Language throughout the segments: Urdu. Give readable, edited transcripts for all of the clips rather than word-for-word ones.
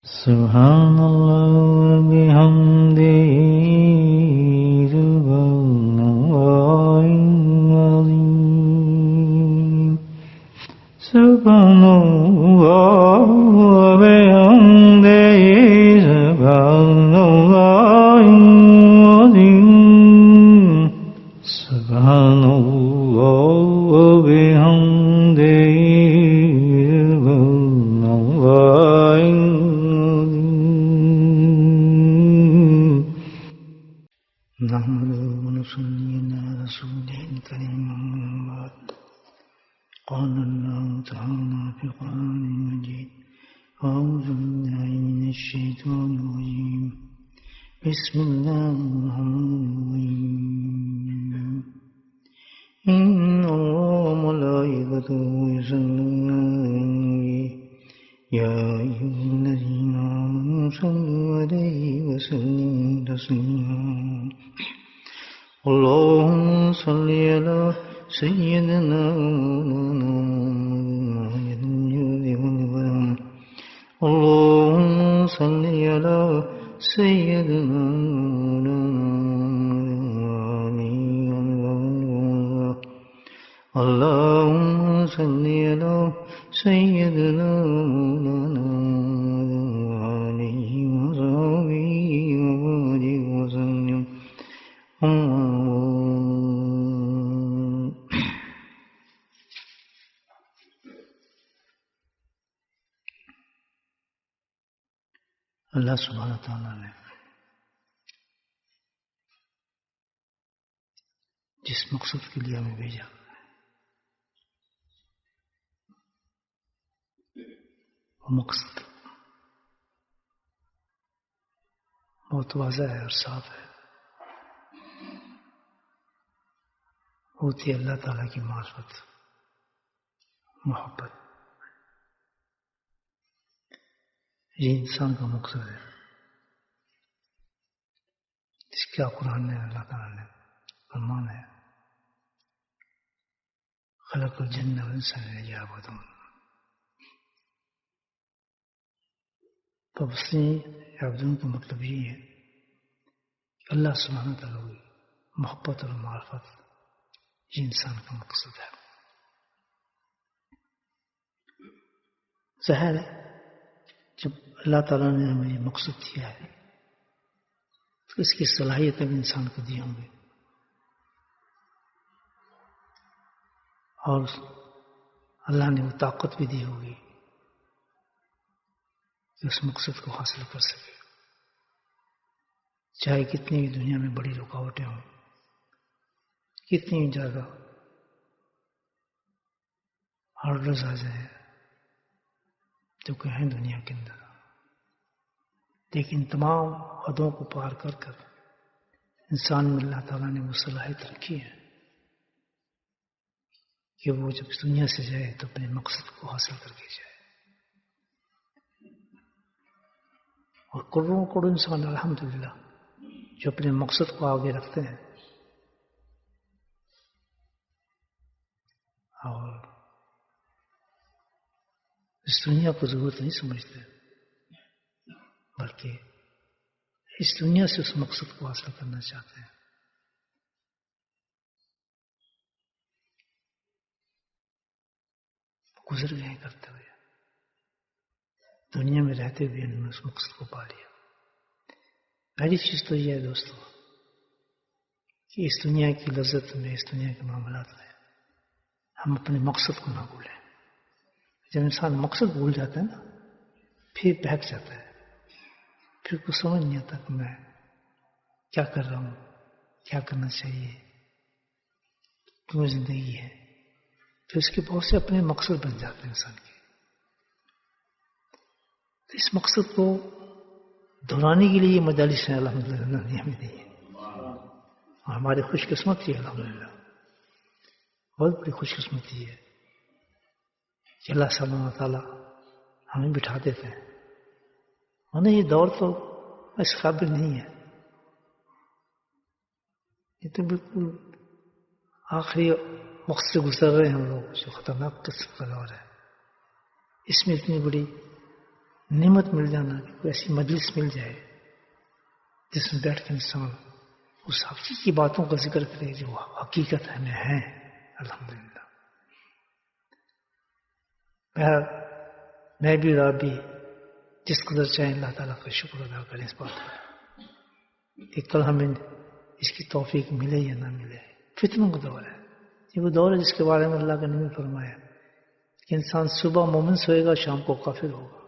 Subhanallah bihamdihi subhanallahil azim. Subhanallah bihamdihi subhanallahil azim. Subhanallah bihamdihi subhanallahil نحمده ونصلي على رسوله الكريم أما بعد. قال الله تعالى في القرآن المجيد: أعوذ بالله من الشيطان الرجيم. بسم الله الرحمن الرحيم. إن الله وملائكته يصلون على النبي يا أيها الذين آمنوا صلوا عليه وسلموا تسليما. اللهم صل على سيدنا محمد وسلم. اللهم صل على سيدنا محمد. اللهم صل على سيدنا اللہ سبحانہ تعالیٰ نے جس مقصد کے لیے ہمیں بھیجا وہ مقصد بہت واضح ہے اور صاف ہے. ہوتی ہے اللہ تعالیٰ کی معرفت، محبت. یہ انسان کا مقصد ہے جس کا قرآن نے اللہ تعالیٰ نے فرمان ہے: خلق الجن والانس لیعبدون. تو اس نے یعبدون کا مطلب یہ ہے کہ اللہ سبحانہ تعالیٰ کی محبت اور معرفت یہ انسان کا مقصد ہے. ظاہر ہے جب اللہ تعالیٰ نے ہمیں یہ مقصد دیا ہے تو اس کی صلاحیت بھی انسان کو دی ہوں گی، اور اللہ نے وہ طاقت بھی دی ہوگی کہ اس مقصد کو حاصل کر سکے، چاہے کتنی بھی دنیا میں بڑی رکاوٹیں ہوں، کتنی بھی زیادہ ہارڈرز آ جائیں جو کہ ہیں دنیا کے اندر، لیکن تمام حدوں کو پار کر کر انسان میں اللہ تعالیٰ نے وہ صلاحیت رکھی ہے کہ وہ جب اس دنیا سے جائے تو اپنے مقصد کو حاصل کر کے جائے. اور کروڑوں کروڑ انسان الحمدللہ جو اپنے مقصد کو آگے رکھتے ہیں اور اس دنیا کو ضرورت نہیں سمجھتے، بلکہ اس دنیا سے اس مقصد کو حاصل کرنا چاہتے ہیں. گزر گئے کرتے ہوئے، دنیا میں رہتے ہوئے انہوں نے اس مقصد کو پا لیا. پہلی چیز تو یہ ہے دوستو کہ اس دنیا کی لذت میں، اس دنیا کے معاملات میں ہم اپنے مقصد کو نہ بھولیں. جب انسان مقصد بھول جاتا ہے نا پھر بہک جاتا ہے، پھر کو سمجھ نہیں آتا کہ میں کیا کر رہا ہوں، کیا کرنا چاہیے، کیوں زندگی ہے. پھر اس کے بہت سے اپنے مقصد بن جاتے ہیں انسان کے. اس مقصد کو دہرانے کے لیے یہ مجالس ہیں الحمدللہ ہمیں دی ہے، اور ہماری خوش قسمتی ہے الحمدللہ، بہت بڑی خوش قسمتی ہے کہ اللہ سبحانہ تعالیٰ ہمیں بٹھا دیتے ہیں. ورنہ یہ دور تو اس قابل نہیں ہے، یہ تو بالکل آخری وقت سے گزر رہے ہیں ہم لوگ، جو خطرناک قسم کا دور ہے. اس میں اتنی بڑی نعمت مل جانا کہ کوئی ایسی مجلس مل جائے جس میں بیٹھ کے انسان اس حقیقی باتوں کا ذکر کرے جو حقیقت ہمیں ہیں. الحمدللہ. میں بھی اور آپ بھی جس قدر چاہیں اللہ تعالیٰ کا شکر ادا کریں اس بات پر. ایک کل ہمیں اس کی توفیق ملے یا نہ ملے. فتنوں کا دور ہے. یہ وہ دور ہے جس کے بارے میں اللہ کا نبی فرمایا کہ انسان صبح مومن سوئے گا شام کو کافر ہوگا،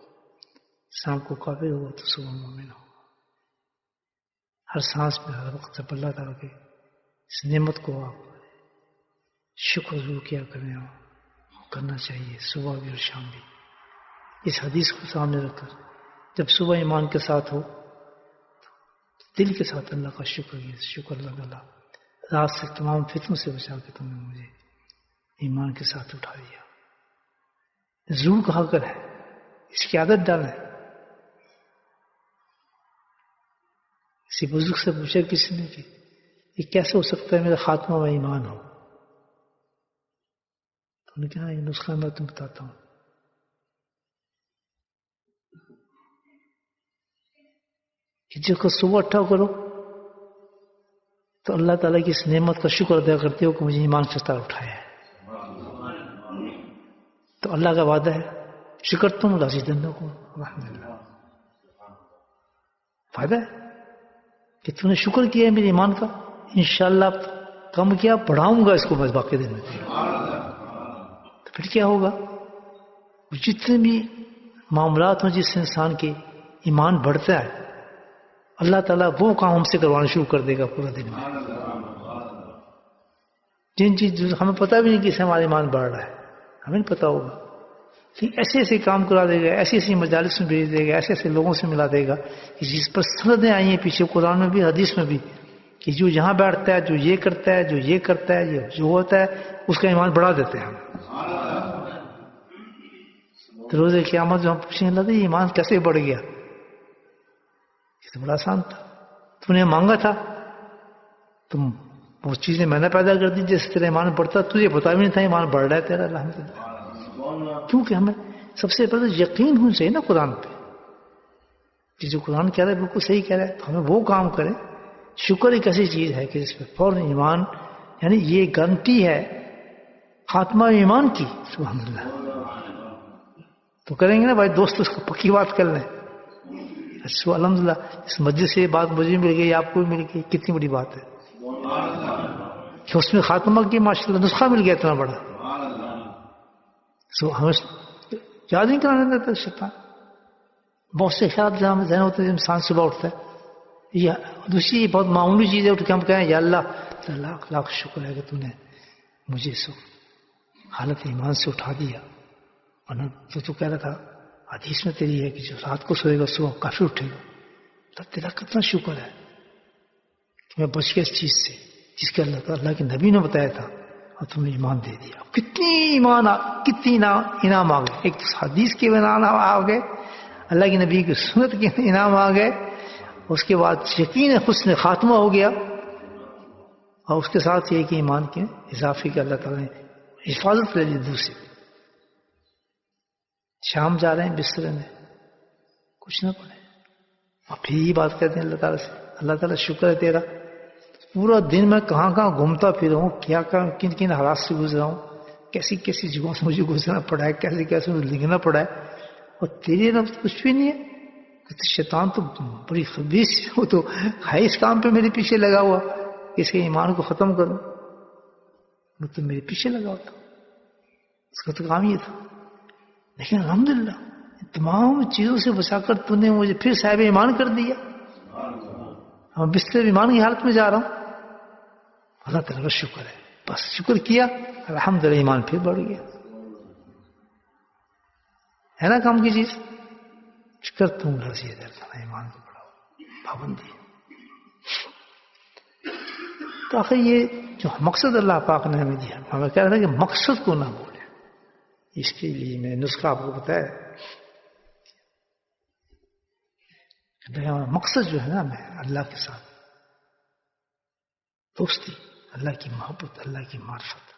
شام کو کافر ہوگا تو صبح مومن ہوگا. ہر سانس میں ہر وقت جب اللہ تعالیٰ کی اس نعمت کو آپ شکر ضرور کیا کرنا چاہیے، صبح بھی اور شام بھی. اس حدیث کو سامنے رکھ کر جب صبح ایمان کے ساتھ ہو دل کے ساتھ اللہ کا شکر اللہ تعالیٰ رات سے تمام فتنوں سے بچا کے تم نے مجھے ایمان کے ساتھ اٹھا دیا. ضرور کہا کر ہے، اس کی عادت ڈالیں. کسی بزرگ سے پوچھا کسی نے کہ یہ کیسے ہو سکتا ہے میرا خاتمہ و ایمان ہو؟ تو انہوں نے کہا یہ نسخہ میں تم بتاتا ہوں. کہ جب کو صبح اٹھا کرو تو اللہ تعالیٰ کی اس نعمت کا شکر ادا کرتے ہو کہ مجھے ایمان کے ساتھ اٹھایا ہے. تو اللہ کا وعدہ ہے شکر تم لازیدنکم. الحمدللہ. فائدہ ہے کہ تم نے شکر کیا ہے میرے ایمان کا، انشاءاللہ کم کیا بڑھاؤں گا اس کو بس باقی دن میں. تو پھر کیا ہوگا؟ جتنے بھی معاملات ہوں جس سے انسان کے ایمان بڑھتا ہے اللہ تعالیٰ وہ کام ہم سے کروانا شروع کر دے گا پورا دن میں. جن چیز ہمیں پتہ بھی نہیں کہ اس سے ہمارا ایمان بڑھ رہا ہے، ہمیں نہیں پتہ ہوگا، ایسے ایسے کام کرا دے گا، ایسی ایسی مجالس میں بھیج دے گا، ایسے ایسے لوگوں سے ملا دے گا کہ جس پر سندیں آئی ہیں پیچھے قرآن میں بھی حدیث میں بھی کہ جو یہاں بیٹھتا ہے، جو یہ کرتا ہے، جو یہ کرتا ہے، جو ہوتا ہے اس کا ایمان بڑھا دیتے ہیں ہم. تو روز قیامت جو ہم پوچھیں اللہ یہ ایمان کیسے بڑھ گیا؟ یہ تو بڑا آسان تھا، تم نے مانگا تھا، تم وہ چیزیں میں نے پیدا کر دی جس طرح ایمان بڑھتا، تجھے پتا بھی نہیں تھا ایمان بڑھ رہا ہے تیرا. الحمدللہ. کیونکہ ہمیں سب سے پہلے یقین ہونا چاہیے نا قرآن پہ کہ جو قرآن کہہ رہا ہے بالکل صحیح کہہ رہا ہے، تو ہمیں وہ کام کریں. شکر ایک ایسی چیز ہے کہ جس پہ فوراً ایمان، یعنی یہ گارنٹی ہے خاتمہ ایمان کی. سبحان اللہ. تو کریں گے نا بھائی دوست اس کو پکی بات کر لیں. اچھا الحمدللہ اس مسجد سے یہ بات مجھے مل گئی، آپ کو بھی مل گئی، کتنی بڑی بات ہے کہ اس میں خاتمہ کی ماشاءاللہ نسخہ مل گیا اتنا بڑا. ہمیں یاد نہیں کرانے دیتا شیطان. بہت سے خیال ذہن ہوتے ہیں انسان صبح اٹھتا ہے، یہ دوسری بہت معمولی چیز ہے اٹھ کے ہم کہیں یا اللہ لاکھ لاکھ شکر ہے کہ تو نے مجھے حالت ایمان سے اٹھا دیا. ورنہ تو کہہ رہا تھا حدیث میں تیری ہے کہ جو رات کو سوئے گا صبح کافی اٹھے گا. تو تیرا کتنا شکر ہے کہ میں بچ گیا اس چیز سے جس کے اللہ کے نبی نے بتایا تھا اور تم نے ایمان دے دیا. کتنی انعام آ گئے. ایک تو حدیث کے انعام آ گئے، اللہ کے نبی کی سنت کے انعام آ گئے، اس کے بعد یقین حسن خاتمہ ہو گیا، اور اس کے ساتھ یہ کہ ایمان کے اضافے کے اللہ تعالیٰ نے حفاظت لے لی دوسری. شام جا رہے ہیں بسترے میں کچھ نہ پڑے اور پھر یہ بات کہتے ہیں اللہ تعالیٰ سے اللہ تعالیٰ شکر ہے تیرا پورا دن میں کہاں کہاں گھومتا پھرا ہوں، کیا کن کن حالات سے گزرا ہوں، کیسی کیسی جگہوں سے مجھے گزرنا پڑا ہے، کیسے کیسے مجھے لکھنا پڑا ہے، اور تیری طرف کچھ بھی نہیں ہے. شیطان تو بڑی خبیث، وہ تو ہے اس کام پہ میرے پیچھے لگا ہوا اس کے ایمان کو ختم کروں. وہ تو میرے پیچھے لگا ہوا تھا، اس کا تو کام یہ تھا. لیکن الحمدللہ تمام چیزوں سے بچا کر تو نے مجھے پھر صاحب ایمان کر دیا. ہم بستر ایمان کی حالت میں جا رہا ہوں. اللہ تعالیٰ کا شکر ہے، بس شکر کیا الحمدللہ ایمان پھر بڑھ گیا. ہے نا کام کی چیز. شکر تم رضی اللہ ایمان کو بڑھاؤ پابندی. تو آخر یہ جو مقصد اللہ پاک نے ہمیں دیا، ہمیں کہہ رہا تھا کہ مقصد کو نہ بھولیں. اس کے لیے میں نسخہ آپ کو بتایا. مقصد جو ہے نا ہمیں اللہ کے ساتھ دوستی، اللہ کی محبت، اللہ کی معرفت،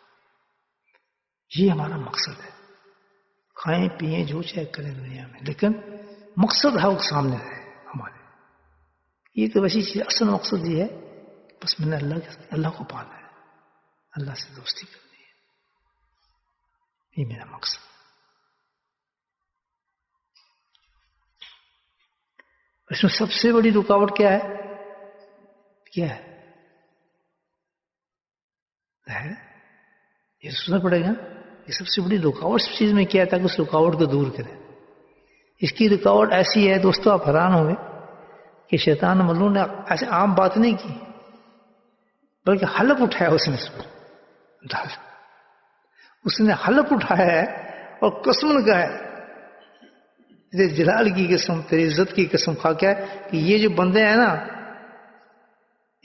یہ ہمارا مقصد ہے. کھائیں پیئیں جو چاہے کریں دنیا میں، لیکن مقصد ہے وہ سامنے رہے ہمارے. یہ تو ویسی چیز اصل مقصد یہ ہے بس میں نے اللہ کو پانا ہے, اللہ سے دوستی کرنی ہے, یہ میرا مقصد. اس میں سب سے بڑی رکاوٹ کیا ہے؟ کیا ہے؟ یہ سننا پڑے گا. یہ سب سے بڑی رکاوٹ اس چیز میں کیا ہے تاکہ اس رکاوٹ کو دور کرے. اس کی رکاوٹ ایسی ہے دوستو, آپ حیران ہوں گے کہ شیطان ملعون نے ایسے عام بات نہیں کی بلکہ حلف اٹھایا اس نے اس پر. اس نے حلف اٹھایا ہے اور قسم لگا ہے, تیرے جلال کی قسم, تیری عزت کی قسم کھا کے کہ یہ جو بندے ہیں نا,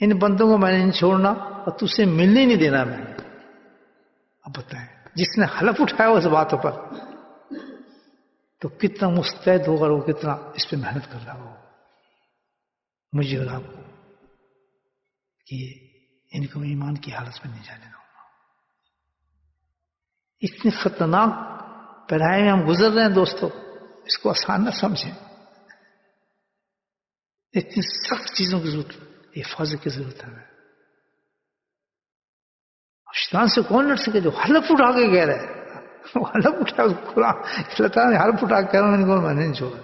ان بندوں کو میں نے نہیں چھوڑنا اور تجھ سے ملنے نہیں دینا میں نے. اب بتائیں, جس نے حلف اٹھایا اس باتوں پر تو کتنا مستعد ہوگا, وہ کتنا اس پہ محنت کر رہا ہوگا. مجھے اور آپ کو کہ ان کو ایمان کی حالت میں نہیں جانے دوں گا. اتنے خطرناک پہرائے میں ہم گزر رہے ہیں دوستو, اس کو آسان نہ سمجھیں. اتنی سخت چیزوں کی ضرورت, حفاظت کی ضرورت ہے. شیطان سے کون لڑ سکے جو حلف اٹھا کے کہہ رہا ہے, وہ حلف اٹھا قرآن اللہ تعالیٰ نے حلف اٹھا کے کہہ رہا ہے میں نہیں چھوڑا.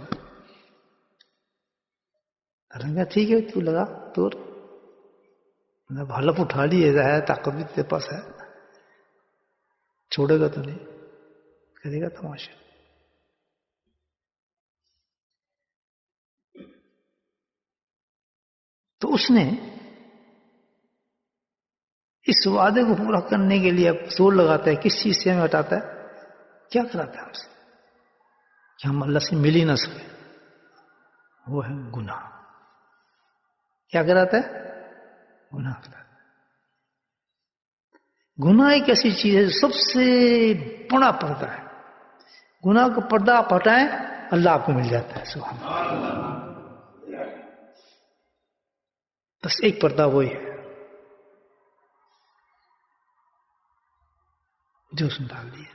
رنگا ٹھیک ہے تو لگا تو حلف اٹھا لی ہے, طاقت بھی تیرے پاس ہے, چھوڑے گا تو نہیں, کرے گا تماشا. تو اس نے اس وعدے کو پورا کرنے کے لیے اب زور لگاتا ہے. کس چیز سے ہمیں ہٹاتا ہے؟ کیا کراتا ہے ہم سے کہ ہم اللہ سے مل ہی نہ سکے؟ وہ ہے گناہ. کیا کراتا ہے؟ گناہ کراتا ہے. گناہ ایک ایسی چیز ہے جو سب سے بڑا پردہ ہے. گناہ کا پردہ آپ ہٹائیں, اللہ آپ کو مل جاتا ہے. سبحان اللہ. بس ایک پردہ وہی ہے جو اس نے ڈال دیا.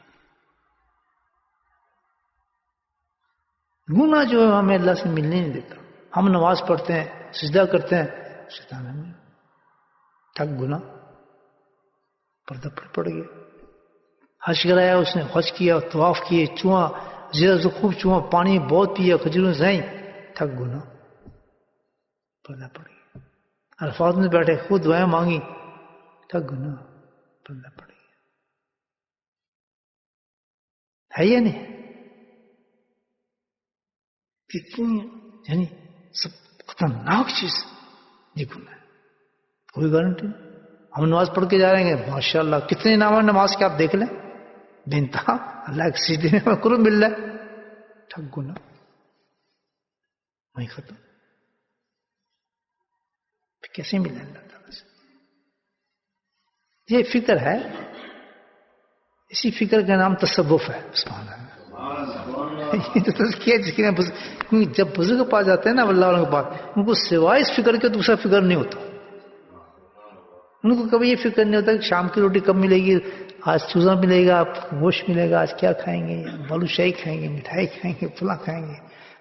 گناہ جو ہے ہمیں اللہ سے ملنے نہیں دیتا. ہم نماز پڑھتے ہیں, سجدہ کرتے ہیں, شیطان ہمیں ٹھگ گناہ پردہ پڑ گیا. حج کرایا اس نے, حج کیا, طواف کیے, چواں زیادہ سے خوب چواں, پانی بہت پیا, کھجوروں سے ٹھگ گناہ پردہ پڑ گیا. الفاظ میں بیٹھے خود دعائیں مانگی, ٹھگ گناہ پردہ پڑ گیا. ہے یا نہیں؟ کتنی یعنی سب خطرناک چیز یہ گناہ ہے. کوئی گارنٹی نہیں. ہم نماز پڑھ کے جا رہے ہیں, ماشاء اللہ کتنے نام نماز کے آپ دیکھ لیں, بے انتہا اللہ کے سیدھے میں قرب مل رہا ہے. ٹھگ گناہ وہیں ختم. کیسے ملے اللہ تعالیٰ سے؟ یہ فکر ہے, اسی فکر کا نام تصوف ہے. سبحان اللہ. یہ تو تزکیہ جس کے جب بزرگ پاس جاتے ہیں نا اللہ والوں کے پاس, ان کو سوائے اس فکر کے دوسرا فکر نہیں ہوتا. ان کو کبھی یہ فکر نہیں ہوتا کہ شام کی روٹی کب ملے گی, آج چوزا ملے گا, گوشت ملے گا, آج کیا کھائیں گے, بالو شاہی کھائیں گے, مٹھائی کھائیں گے, فلاں کھائیں گے,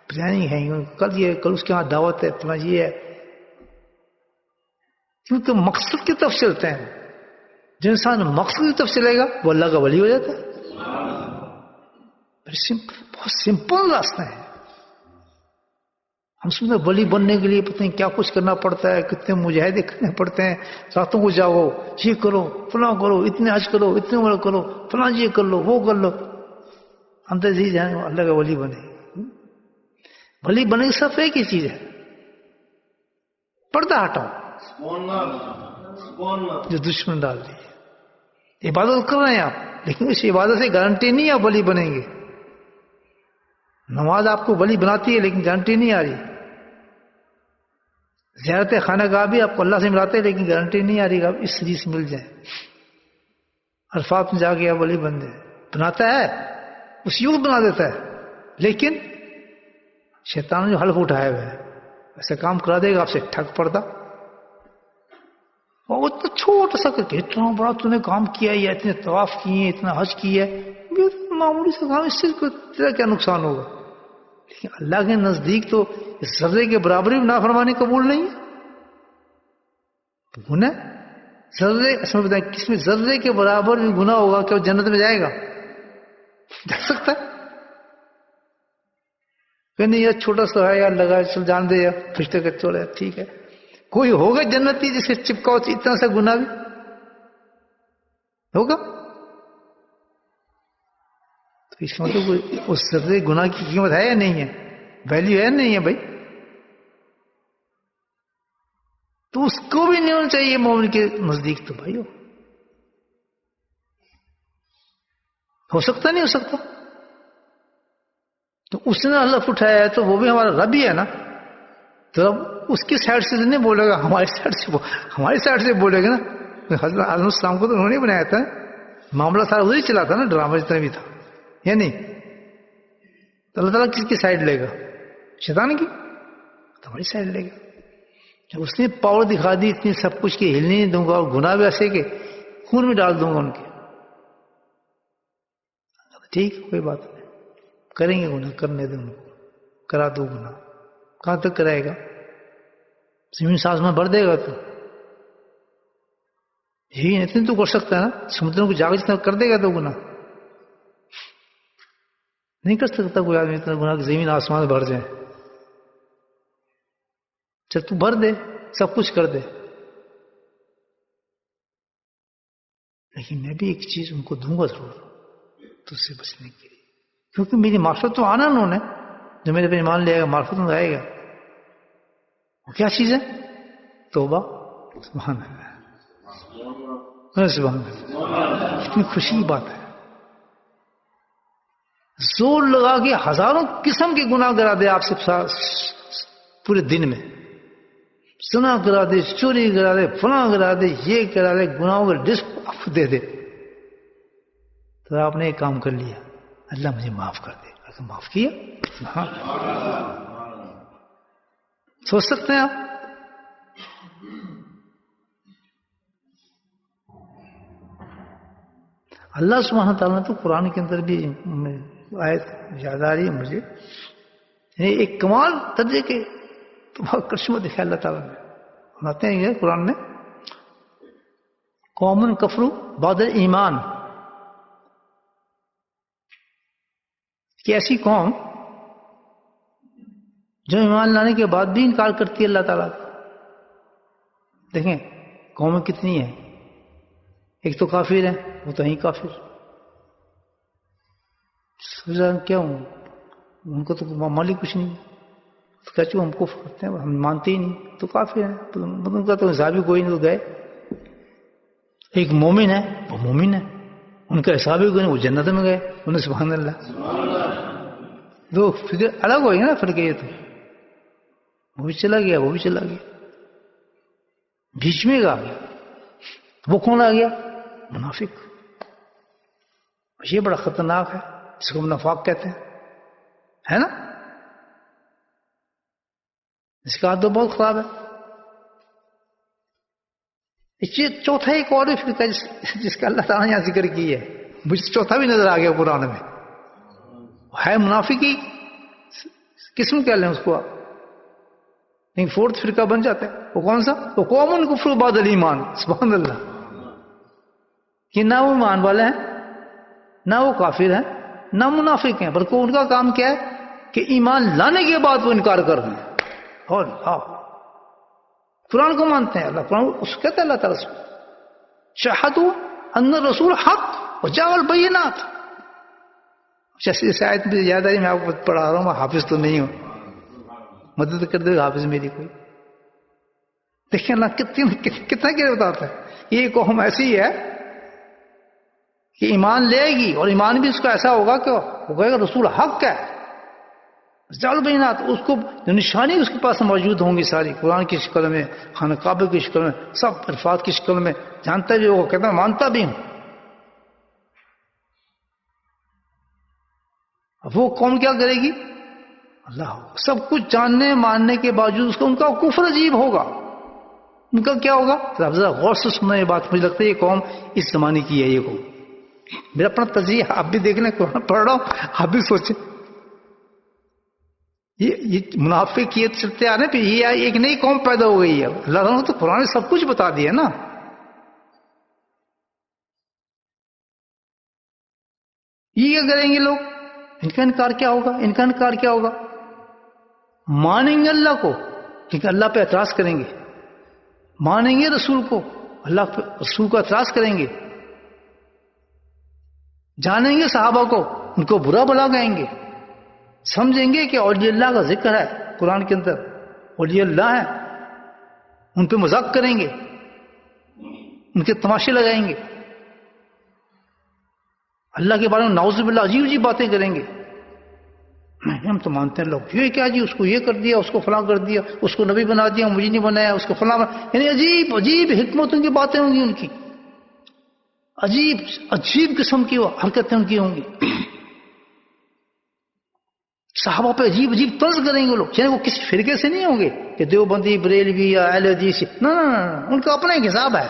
بریانی کھائیں گے, کل یہ کل اس کے ہاں دعوت ہے, فلاں یہ ہے. کیونکہ مقصد کی طرف چلتے ہیں. جو انسان مقصد کی طرف چلے گا وہ اللہ کا ولی ہو جاتا ہے. بہت سمپل راستہ ہے. ہم سمجھتے ہیں ولی بننے کے لیے پتہ نہیں کیا کچھ کرنا پڑتا ہے, کتنے مجاہدے کرنے پڑتے ہیں, راتوں کو جاؤ, یہ کرو, فلاں کرو, اتنے حج کرو, اتنے عمرہ کرو, فلاں یہ کر لو, وہ کر لو. ہم تو یہی جائیں اللہ کا ولی بنے. ولی بنے کی صرف ایک ہی چیز ہے, پردہ ہٹاؤ جو دشمن ڈال دی. عبادت کر رہے ہیں آپ, لیکن اس عبادت سے گارنٹی نہیں آپ ولی بنیں گے. نماز آپ کو ولی بناتی ہے لیکن گارنٹی نہیں آ رہی. زیارت خانہ گاہ بھی آپ کو اللہ سے ملاتے ہیں لیکن گارنٹی نہیں آ رہی کہ آپ اس چیز سے مل جائیں. الفاظ میں جا کے آپ ولی بن جائیں. بناتا ہے, اس یوں بنا دیتا ہے, لیکن شیطان نے جو حلف اٹھایا ہوا ہے ایسا کام کرا دے گا آپ سے, ٹھگ پڑتا. اور اتنا چھوٹا سا کر کے اتنا بڑا تو نے کام کیا ہے, اتنے طواف کیے, اتنا حج کیا ہے, معمولی سا کام, اس سے تیرا کیا نقصان ہوگا؟ لیکن اللہ کے نزدیک تو ذرے کے برابر بھی نافرمانی قبول نہیں ہے. گناہ ذرے، اس میں بتائیں کس میں ذرے کے برابر بھی گناہ ہوگا کہ وہ جنت میں جائے گا؟ جا سکتا ہے کہ نہیں؟ یار چھوٹا سا ہے، یار لگا چل جان دے، یار پھسٹے کے چوڑے ٹھیک ہے. کوئی ہوگا جنتی جسے چپکاؤ اتنا سا گناہ بھی ہوگا؟ تو اس مطلب اس ذرے گناہ کی قیمت ہے یا نہیں ہے؟ ویلیو ہے نہیں ہے بھائی؟ تو اس کو بھی نہیں ہونا چاہیے مومن کے نزدیک. تو بھائی ہو سکتا نہیں ہو سکتا؟ تو اس نے حلف اٹھایا ہے تو وہ بھی ہمارا رب ہی ہے نا. تو اب اس کی سائڈ سے نہیں بولے گا، ہماری سائڈ سے بولے گا نا. حضرت علیہ السلام کو تو انہوں نے بنایا تھا، معاملہ سارا وہی چلا تھا نا، ڈرامہ جتنا بھی تھا یا نہیں؟ تو اللہ تعالیٰ کس کی سائڈ لے گا؟ شیطان کی؟ تو ہماری سائڈ لے گا. جب اس نے پاور دکھا دی اتنی سب کچھ کہ ہلنے نہیں دوں گا، اور گناہ بھی ایسے کہ خون میں ڈال دوں گا ان کے. ٹھیک کوئی بات نہیں، کریں گے گناہ، کرنے دیں ان کو، کرا دو گناہ. کہاں تک کرائے گا؟ زمین سانس میں بھر دے گا تو یہی اتنے تو کر سکتا ہے نا. سمندروں کو جاگ جتنا کر دے گا تو گناہ نہیں کر سکتا کوئی آدمی اتنا گناہ کہ زمین آسمان بھر جائے. چل تو بھر دے، سب کچھ کر دے، لیکن میں بھی ایک چیز ان کو دوں گا ضرور تو اس سے بچنے کے لیے، کیونکہ میری معرفت تو آنا انہوں نے، جو میرے پہ ایمان لے آئے گا معرفت میں آئے گا. وہ کیا چیز ہے؟ توبہ. سبحان اللہ، سبحان اللہ، اتنی خوشی کی بات ہے. زور لگا کے ہزاروں قسم کے گناہ کرا دے آپ سے پورے دن میں، زنا کرا دے، چوری کرا دے، فلاں کرا دے، یہ کرا دے، گناہوں کا لسٹ آپ دے دے، تو آپ نے ایک کام کر لیا، اللہ مجھے معاف کر دے. اگر معاف کیا، ہاں سوچ سکتے ہیں آپ؟ اللہ سبحانہ تعالیٰ نے تو قرآن کے اندر بھی آیت یاد آ رہی ہے مجھے، ایک کمال درجے کے کرشمہ دکھایا اللہ تعالیٰ نے. بناتے ہیں یہ قرآن میں، قوم کفروا بعد ایمان، کہ ایسی قوم جو ایمان لانے کے بعد بھی انکار کرتی ہے اللہ تعالیٰ کا. دیکھیں قومیں کتنی ہیں، ایک تو کافر ہے، وہ تو ہی کافر. کیوں؟ ان کو تو مالی کچھ نہیں، تو کہتے ہم کو کرتے ہیں، ہم مانتے ہی نہیں، تو کافر ہیں. ان کا تو حساب ہی کوئی نہیں، تو گئے. ایک مومن ہے، وہ مومن ہے، ان کا حساب ہی کوئی نہیں، وہ جنت میں گئے. انہیں سبحان اللہ. دو فکر الگ ہوئی نا، فرق یہ تو وہ بھی چلا گیا، وہ بھی چلا گیا، بیچ میں آ گیا. وہ کون آ گیا؟ منافق. یہ بڑا خطرناک ہے، اس کو نفاق کہتے ہیں، ہے نا. اس کا عادت بہت خراب ہے. چوتھا ایک اور بھی فرقہ جس کا اللہ تعالیٰ نے یہاں ذکر کی ہے، مجھے چوتھا بھی نظر آ گیا قرآن میں، ہے منافقی قسم کہہ لیں اس کو آپ، لیکن فورتھ فرقہ بن جاتا ہے. وہ کون سا؟ وہ قوم کفر بعد الایمان. سبحان اللہ، کہ نہ وہ ایمان والے ہیں، نہ وہ کافر ہیں، نہ منافق ہیں، بلکہ ان کا کام کیا ہے کہ ایمان لانے کے بعد وہ انکار کر رہے ہیں. اور قرآن کو مانتے ہیں. اللہ قرآن اس کہتا ہے اللہ تعالیٰ سے شہدوا ان الرسول حق وجاء البینات. جیسے آیت مجھے یاد آئی، میں آپ کو پڑھا رہا ہوں، میں حافظ تو نہیں ہوں، مدد کر دے گا حافظ میری کوئی. دیکھیں اللہ کتنا کیا بتاتا ہے. یہ قوم ایسی ہے کہ ایمان لے گی، اور ایمان بھی اس کا ایسا ہوگا کہ وہ کہے گا رسول حق ہے، جال بینات، اس کو جو نشانی اس کے پاس موجود ہوں گی ساری، قرآن کی شکل میں، خانہ کعبہ کی شکل میں، سب الفاظ کی شکل میں، جانتا بھی ہوگا، کہتا مانتا بھی ہوں. اب وہ قوم کیا کرے گی؟ اللہ سب کچھ جاننے ماننے کے باوجود اس کو ان کا کفر عجیب ہوگا. ان کا کیا ہوگا؟ ذرا غور سے سننا یہ بات. مجھے لگتا ہے یہ قوم اس زمانے کی ہے. یہ قوم میرا اپنا تجزیہ آپ بھی دیکھ لیں، قرآن پڑھ رہا ہوں، آپ بھی سوچیں. یہ منافق یہ چلتے آ رہے ہیں، یہ ایک نئی قوم پیدا ہو گئی ہے. اللہ تعالیٰ نے تو قرآن نے سب کچھ بتا دیا نا. یہ کیا کریں گے لوگ؟ ان کا انکار کیا ہوگا؟ ان کا انکار کیا ہوگا؟ مانیں گے اللہ کو لیکن اللہ پہ اعتراض کریں گے. مانیں گے رسول کو، اللہ پہ رسول کو اعتراض کریں گے. جانیں گے صحابہ کو، ان کو برا بلا کہیں گے. سمجھیں گے کہ اولیاء اللہ کا ذکر ہے قرآن کے اندر، اولیاء اللہ ہے، ان پہ مذاق کریں گے، ان کے تماشے لگائیں گے، اللہ کے بارے میں نعوذ باللہ عجیب عجیب باتیں کریں گے. ہم تو مانتے ہیں لوگ، یہ کیا جی، اس کو یہ کر دیا، اس کو فلاں کر دیا، اس کو نبی بنا دیا، مجھے نہیں بنایا، اس کو فلاں یعنی عجیب عجیب حکمتوں کی باتیں ہوں گی ان کی، عجیب عجیب قسم کی حرکتیں ان کی ہوں گی. صحابہ پہ عجیب عجیب طرز کریں گے لوگ. وہ کسی فرقے سے نہیں ہوں گے کہ دیوبندی، بریلوی یا اہل حدیث، نہ ان کا اپنا ایک حساب ہے.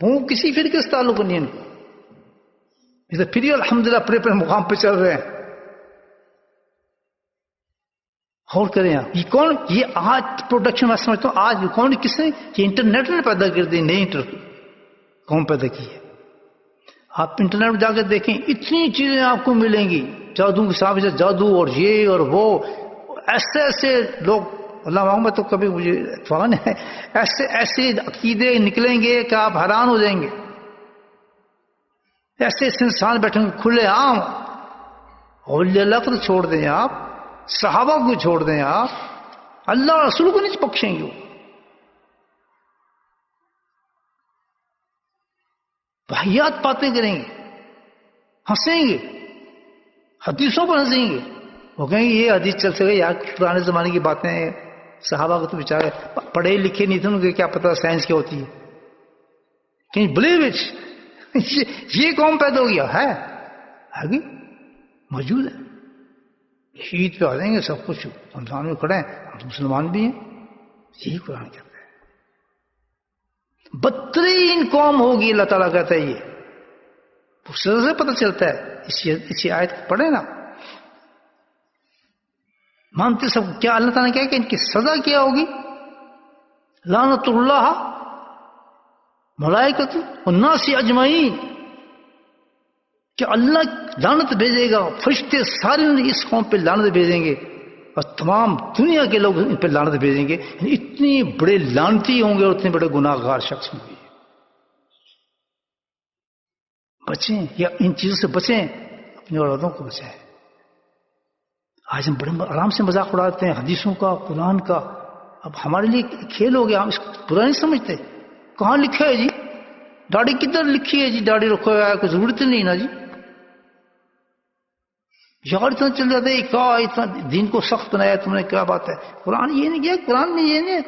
وہ کسی فرقے سے تعلق نہیں ہے ان کو. پھر یہ الحمدللہ اپنے مقام پہ چل رہے ہیں. اور کریں آپ یہ کون، یہ آج پروڈکشن میں سمجھتا ہوں آج کون، کس نے یہ انٹرنیٹ نے پیدا کر دی، نئی قوم پیدا کی ہے. آپ انٹرنیٹ میں جا کے دیکھیں، اتنی چیزیں آپ کو ملیں گی، جادو کے ساتھ جادو اور یہ اور وہ، ایسے ایسے لوگ، اللہ محمد تو کبھی مجھے اتفاق ہے، ایسے ایسے عقیدے نکلیں گے کہ آپ حیران ہو جائیں گے. ایسے ایسے انسان بیٹھیں گے کھلے عام. اور اللہ کو تو چھوڑ دیں آپ، صحابہ کو چھوڑ دیں آپ، اللہ رسول کو نہیں بخشیں گے. واحیات باتیں کریں گے، ہنسیں گے، حدیثوں پر ہنسیں گے. وہ کہیں گے یہ حدیث چل سکے یار، پرانے زمانے کی باتیں ہیں. صحابہ کو تو بیچارے پڑھے لکھے نہیں تھے، ان کو کیا پتا سائنس کیا ہوتی ہے. کہیں بلیو اٹ، یہ قوم پیدا ہو گیا ہے آگے موجود ہے. عید پہ آ جائیں گے سب کچھ، رمضان میں کھڑے ہیں، ہم مسلمان بھی ہیں. یہی قرآن کہتا ہے. بدترین قوم ہوگی، اللہ تعالیٰ کہتا ہے. یہ سزا سے پتہ چلتا ہے. اسی آیت کو پڑھیں نا، مانتے سب کیا اللہ تعالیٰ نے کہا کہ ان کی سزا کیا ہوگی؟ لعنت اللہ ملائکۃ والناس اجمعین، کہ اللہ لعنت بھیجے گا، فرشتے سارے اس قوم پہ لعنت بھیجیں گے، اور تمام دنیا کے لوگ ان پہ لعنت بھیجیں گے. یعنی اتنے بڑے لعنتی ہوں گے اور اتنے بڑے گناہ گار شخص ہوں گے. بچیں، یا ان چیزوں سے بچیں، اپنی اولادوں کو بچائیں. آج ہم بڑے آرام سے مذاق اڑاتے ہیں حدیثوں کا، قرآن کا. اب ہمارے لیے کھیل ہو گیا، ہم اس کو برا نہیں سمجھتے. کہاں لکھا ہے جی داڑھی؟ کدھر لکھی ہے جی داڑھی رکھو ہے؟ کوئی ضرورت نہیں نا جی. یار اتنا چل جاتا ہے، کہا اتنا دین کو سخت بنایا تم نے، کیا بات ہے؟ قرآن یہ نہیں کیا، قرآن میں یہ نہیں،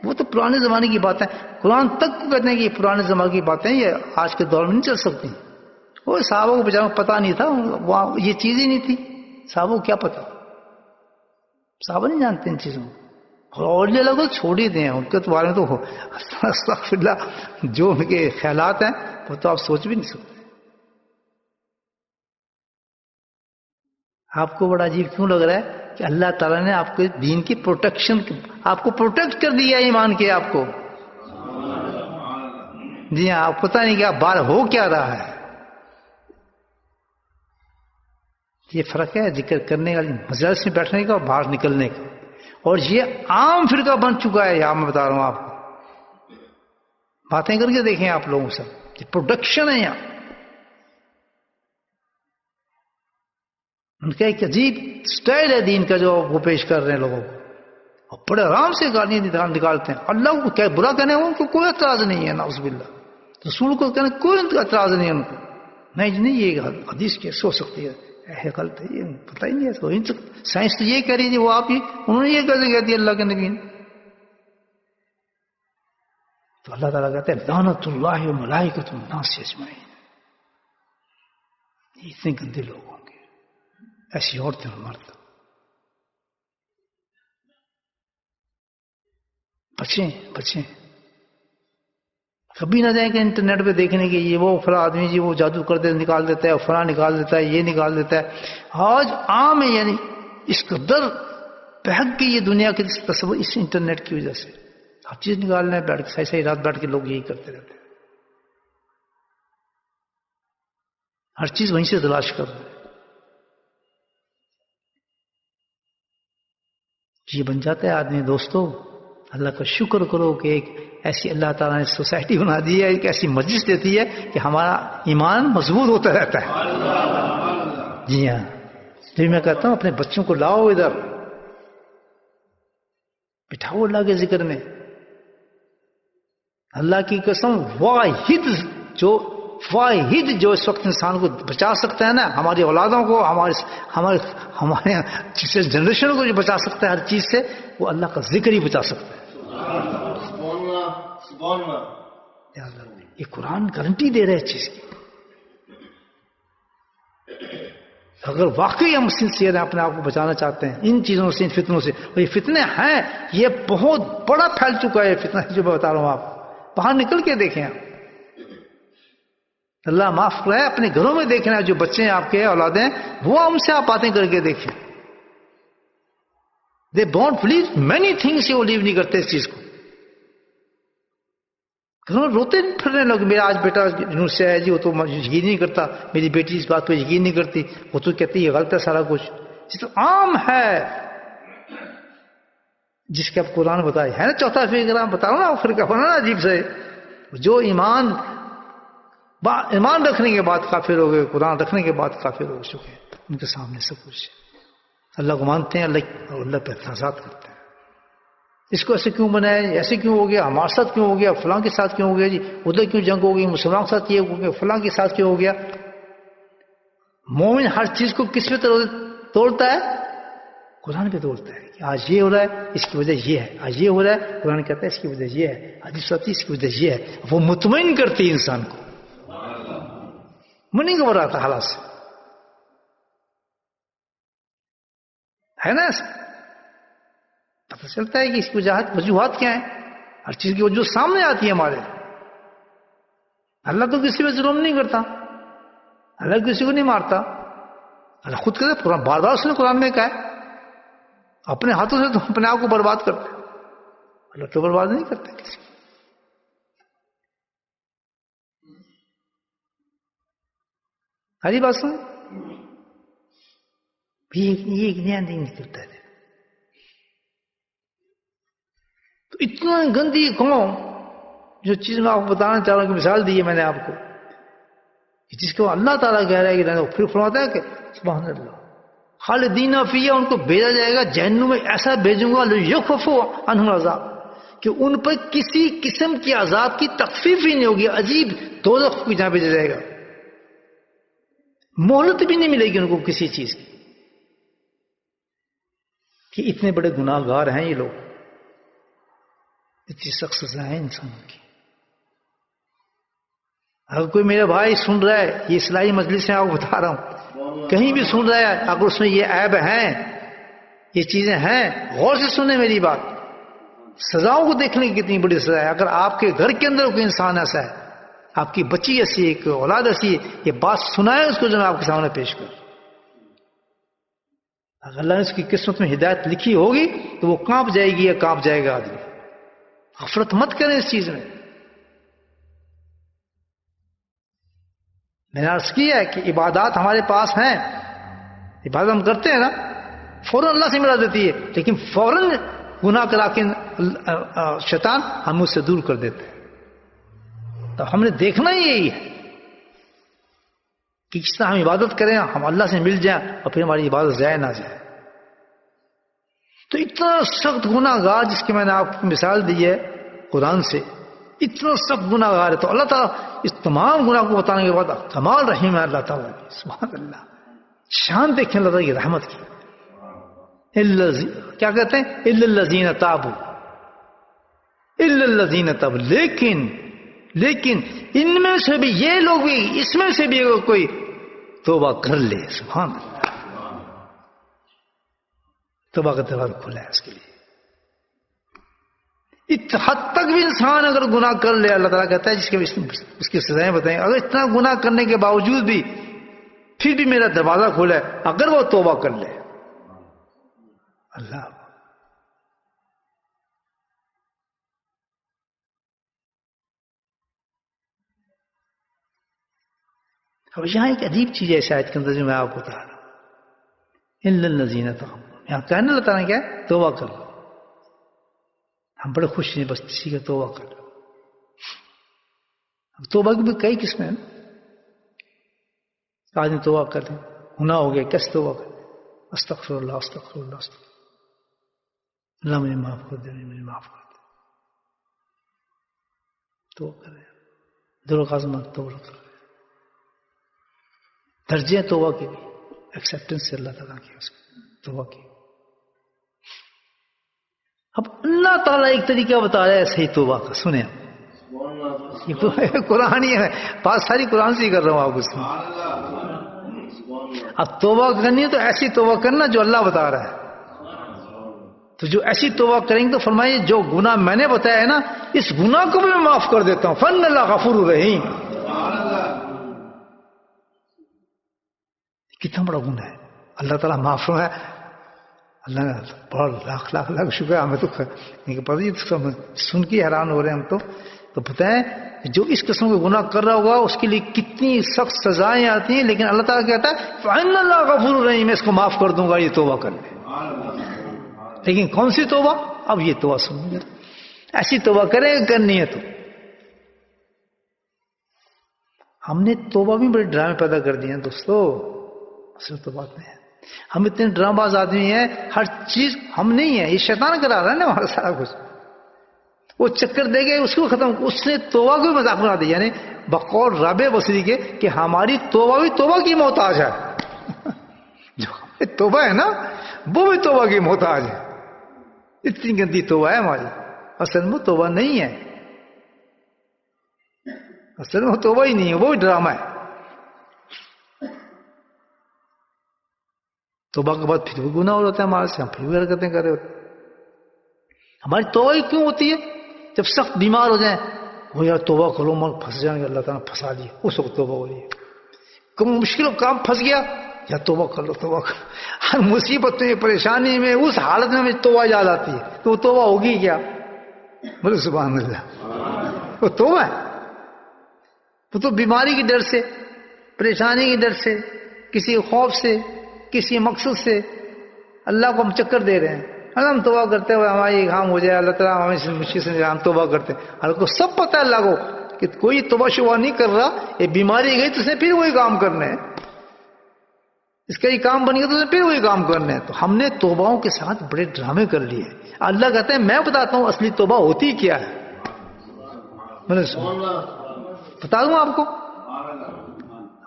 وہ تو پرانے زمانے کی بات ہے. قرآن تک کو کہتے ہیں کہ یہ پرانے زمانے کی باتیں، یہ آج کے دور میں نہیں چل سکتی. وہ صحابہ کو بیچاروں کو پتہ نہیں تھا، یہ چیز ہی نہیں تھی. صحابہ کو کیا پتا؟ صحابہ نہیں جانتے ان چیزوں کو. اور یہ لوگ چھوڑ ہی دیں، ان کے بارے میں تو استغفر اللہ، جو ان کے خیالات ہیں وہ تو آپ سوچ بھی نہیں سکتے. آپ کو بڑا عجیب کیوں لگ رہا ہے کہ اللہ تعالیٰ نے آپ کو دین کی پروٹیکشن، آپ کو پروٹیکٹ کر دیا ایمان کے، آپ کو. جی ہاں، آپ پتہ نہیں کیا بار ہو کیا رہا ہے. یہ فرق ہے ذکر کرنے کا، مجلس میں بیٹھنے کا اور باہر نکلنے کا. اور یہ عام فرقہ بن چکا ہے. یہاں میں بتا رہا ہوں آپ کو، باتیں کر کے دیکھیں آپ لوگوں سے، یہ پروڈکشن ہے. یہاں ان کا ایک عجیب سٹائل ہے دین کا جو وہ پیش کر رہے ہیں لوگوں کو، اور بڑے آرام سے گالیاں نکالتے ہیں. اللہ کو کیا برا کہنے ان کو کوئی اعتراض نہیں ہے، نعوذ باللہ. رسول کو کہنے کوئی اعتراض نہیں ہے ان کو. نہیں یہ حدیث کیسے ہو سکتی ہے، غلط ہے، یہ پتہ ہی نہیں ہے. سائنس تو یہ کہہ رہی تھی، وہ آپ ہی انہوں نے یہ کیسے کہہ دیا اللہ کے نبی نے؟ تو اللہ تعالیٰ کہتے ہیں لعنت اللہ وملائکۃ الناس اجمعین. اتنے گندے لوگ ہوں گے، ایسی عورتیں اور مرد. بچیں کبھی نہ جائیں کہ انٹرنیٹ پہ دیکھنے کے یہ وہ فلاں آدمی جی وہ جادو کر نکال دیتا ہے، فلاں نکال دیتا ہے، یہ نکال دیتا ہے. آج عام ہے، یعنی اس قدر بہک گئی یہ دنیا کے تصور اس انٹرنیٹ کی وجہ سے. ہر چیز نکالنا ہے بیٹھ کے، صحیح صحیح رات بیٹھ کے لوگ یہی کرتے رہتے ہیں، ہر چیز وہیں سے تلاش کر رہے ہیں. یہ بن جاتا ہے آدمی. دوستو اللہ کا شکر کرو کہ ایک ایسی اللہ تعالیٰ نے سوسائٹی بنا دی ہے، ایک ایسی مجلس دیتی ہے کہ ہمارا ایمان مضبوط ہوتا رہتا ہے. جی ہاں، تو میں کہتا ہوں اپنے بچوں کو لاؤ ادھر، بٹھاؤ اللہ کے ذکر میں. اللہ کی قسم واحد جو اس وقت انسان کو بچا سکتا ہے نا، ہماری اولادوں کو، ہمارے جنریشن کو جو بچا سکتا ہے ہر چیز سے، وہ اللہ کا ذکر ہی بچا سکتا ہے. یہ قرآن گارنٹی دے رہے چیز کی. اگر واقعی ہم سنسیئر ہیں، اپنے آپ کو بچانا چاہتے ہیں ان چیزوں سے، ان فتنوں سے. اور یہ فتنے ہیں، یہ بہت بڑا پھیل چکا ہے فتنہ جو میں بتا رہا ہوں. آپ باہر نکل کے دیکھیں، اللہ معاف کرے، اپنے گھروں میں دیکھنا، جو بچے ہیں آپ کے اولادیں، وہ ہم سے آپ باتیں کر کے دیکھیں. They don't believe many things, وہ لیو نہیں کرتے اس چیز کو. گھروں روتے پھرنے لوگ، میرا آج بیٹا یونیورسٹی سے آیا جی، وہ تو یقین نہیں کرتا، میری بیٹی اس بات پہ یقین نہیں کرتی، وہ تو کہتی ہے غلط ہے سارا کچھ. یہ تو عام ہے، جس کے اب قرآن بتائے ہے نا. چوتھا فرقہ بتا رہا ہوں نا، فرقہ بنا عجیب سے، جو ایمان رکھنے کے بعد کافر ہو گئے، قرآن رکھنے کے بعد کافر ہو چکے، ان کے سامنے سب کچھ اللہ کو مانتے ہیں، اللہ پہ اعتراضات کرتے ہیں. اس کو ایسے کیوں بنایا، ایسے کیوں ہو گیا، ہمارے ساتھ کیوں ہو گیا، فلاں کے ساتھ کیوں ہو گیا جی، ادھر کیوں جنگ ہو گئی، مسلمان کے ساتھ یہ ہو گیا، فلاں کے ساتھ کیوں ہو گیا. مومن ہر چیز کو کس پہ توڑتا ہے؟ قرآن پہ توڑتا ہے کہ آج یہ ہو رہا ہے اس کی وجہ یہ ہے، آج یہ ہو رہا ہے قرآن کہتا ہے اس کی وجہ یہ ہے، حدیث آتی ہے اس کی وجہ یہ ہے. وہ مطمئن کرتی ہے انسان کو، من نہیں گھبراتا حالات سے، ہے نا. پتہ چلتا ہے کہ اس کی وجوہات کیا ہیں، ہر چیز کی وجوہ سامنے آتی ہے ہمارے. اللہ تو کسی پہ ظلم نہیں کرتا، اللہ کسی کو نہیں مارتا. اللہ خود کہتا ہے، قرآن بار بار اس نے قرآن میں کہا ہے، اپنے ہاتھوں سے تو اپنے آپ کو برباد کرتے ہیں، اللہ تو برباد نہیں کرتے کسی کو. ہری بات سن، یہ ایک نیا نہیں نکلتا ہے. تو اتنا گندی قوم، جو چیز میں آپ کو بتانا چاہ رہا ہوں کہ مثال دی ہے میں نے آپ کو، جس کو اللہ تعالیٰ کہہ رہا ہے کہ پھر فرماتا ہے کہ سبحان اللہ خالدین فیہا، ان کو بھیجا جائے گا جہنم میں، ایسا بھیجوں گا لیخفف عنہم العذاب، کہ ان پر کسی قسم کی عذاب کی تخفیف ہی نہیں ہوگی. عجیب دوزخ کو جہاں بھیجا جائے گا، مہلت بھی نہیں ملے گی ان کو کسی چیز کی. کہ اتنے بڑے گناہ گار ہیں یہ لوگ، اتنی سخت سزا ہے انسانوں کی. اگر کوئی میرا بھائی سن رہا ہے، یہ اصلاحی مجلس میں آپ کو بتا رہا ہوں، کہیں بھی سن رہا ہے، اگر اس میں یہ عیب ہیں، یہ چیزیں ہیں، غور سے سنیں میری بات. سزاؤں کو دیکھنے کی کتنی بڑی سزا ہے. اگر آپ کے گھر کے اندر کوئی انسان ایسا ہے، آپ کی بچی ایسی ہے، کوئی اولاد ایسی ہے، یہ بات سنائے اس کو جو میں آپ کے سامنے پیش کروں. اگر اللہ نے اس کی قسمت میں ہدایت لکھی ہوگی تو وہ کانپ جائے گی یا کانپ جائے گا آدمی. غفلت مت کریں اس چیز میں. میں نے عرض کیا ہے کہ عبادات ہمارے پاس ہیں، عبادت ہم کرتے ہیں نا، فوراً اللہ سے ملا دیتی ہے، لیکن فوراً گناہ کرا کے شیطان ہم اس سے دور کر دیتے ہیں. تو ہم نے دیکھنا ہی یہی ہے کہ کس طرح ہم عبادت کریں، ہم اللہ سے مل جائیں اور پھر ہماری عبادت ضائع نہ جائے. تو اتنا سخت گناہ گار جس کی میں نے آپ کو مثال دی ہے قرآن سے، اتنا سخت گناہ گار ہے. تو اللہ تعالیٰ اس تمام گناہ کو بتانے کے بعد کمال رحیم ہے اللہ تعالیٰ کی. سبحان اللہ، شان دیکھیں اللہ تعالیٰ کی رحمت کی. کیا کہتے ہیں؟ الا الذین تابوا، الا الذین تابوا، لیکن ان میں سے بھی یہ لوگ بھی، اس میں سے بھی اگر کوئی توبہ کر لے، سبحان اللہ، توبہ کا دروازہ کھلا ہے اس کے لیے. اس حد تک بھی انسان اگر گناہ کر لے، اللہ تعالیٰ کہتا ہے جس کے اس کی سزائیں بتائیں، اگر اتنا گناہ کرنے کے باوجود بھی پھر بھی میرا دروازہ کھلا ہے، اگر وہ توبہ کر لے. اللہ. اب یہاں ایک عجیب چیز ہے شاید کے اندر جو میں آپ کو بتا رہا ہوں. الا الذین تابوا، یہاں کہنا اللہ تعالیٰ کیا ہے؟ توبہ کر لو. ہم بڑے خوش ہیں بس کسی کا توبہ کر لو. اب توبہ کی بھی کئی قسمیں ہیں. آدمی توبہ کر لیں، گناہ ہو گیا، کیسے توبہ کر؟ استغفر اللہ استغفر اللہ استغفر اللہ، مجھے معاف کر دے، مجھے معاف کر دے. توبہ کر رہے ہیں، دل قاسم توبہ کر رہے ہیں. درجے توبہ کے بھی ایکسیپٹنس سے اللہ تعالیٰ کی اس کو توبہ کی. اب اللہ تعالیٰ ایک طریقہ بتا رہا ہے صحیح توبہ کا. سنیں یہ قرآن ہی ہے، بات ساری قرآن سے ہی کر رہا ہوں آپ کو. اب توبہ کرنی ہے تو ایسی توبہ کرنا جو اللہ بتا رہا ہے. تو جو ایسی توبہ کریں گے تو فرمائیے جو گناہ میں نے بتایا ہے نا، اس گناہ کو بھی میں معاف کر دیتا ہوں. فن اللہ غفور الرحیم. کتنا بڑا گناہ ہے، اللہ تعالیٰ معاف ہے. اللہ نے بڑا لاکھ لاکھ لاکھ شکر ہے. ہمیں تو پتہ ہی سن کے حیران ہو رہے ہیں ہم تو بتائیں جو اس قسم کا گناہ کر رہا ہوگا اس کے لیے کتنی سخت سزائیں آتی ہیں، لیکن اللہ تعالیٰ کہتا ہے فَإِنَّ اللَّهَ غَفُورٌ رَحِيمٌ، میں اس کو معاف کر دوں گا یہ توبہ کر لے. لیکن کون سی توبہ؟ اب یہ توبہ سنیں گے، ایسی توبہ کریں کرنی ہے. تو ہم نے توبہ بھی بڑے ڈرامے پیدا کر دیے ہیں دوستو. اصل تو بات نہیں ہے. ہم اتنے ڈرامہ باز آدمی ہیں، ہر چیز ہم نہیں ہیں، یہ شیطان کرا رہا ہے نا ہمارا سارا کچھ. وہ چکر دے گئے اس کو ختم، اس نے توبہ کو بھی مذاق بنا دیا. یعنی بقول رابع بصری کے کہ ہماری توبہ بھی توبہ کی محتاج ہے. جو توبہ ہے نا وہ بھی توبہ کی محتاج ہے. اتنی گندی توبہ ہے ہماری. اصل میں توبہ نہیں ہے، اصل میں توبہ ہی نہیں ہے، وہ بھی ڈرامہ ہے. توبہ کے بعد پھر بھی گناہ ہو جاتا ہے ہمارے سے، ہم پھر بھی حرکتیں کر رہے ہوتے. ہماری توبہ ہی کیوں ہوتی ہے؟ جب سخت بیمار ہو جائیں وہ یار توبہ کرو، مر پھنس جائیں گے، اللہ تعالیٰ پھنسا دیے، اس وقت توبہ ہو رہی ہے. کم مشکل کام پھنس گیا یا توبہ کر لو، توبہ کر لو. ہر مصیبت میں پریشانی میں اس حالت میں توبہ یاد آتی ہے تو وہ توبہ ہوگی کیا؟ بولے سبحان اللہ. وہ توبہ ہے؟ وہ تو بیماری کے ڈر سے، پریشانی کے ڈر سے، کسی خوف سے، کسی مقصد سے اللہ کو ہم چکر دے رہے ہیں. ہم توبہ کرتے ہوئے ہماری کام ہو جائے، اللہ تعالیٰ ہمیں مشکل سے ہم توبہ کرتے ہیں. اللہ کو سب پتہ ہے اللہ کو کہ کوئی توبہ شبہ نہیں کر رہا. یہ بیماری گئی تو اس نے پھر وہی کام کرنے ہیں، اس کا یہ کام بن گیا تو اس نے پھر وہی کام کرنے ہیں. تو ہم نے توباؤں کے ساتھ بڑے ڈرامے کر لیے. اللہ کہتے ہیں میں بتاتا ہوں اصلی توبہ ہوتی کیا ہے. بتا دوں آپ کو،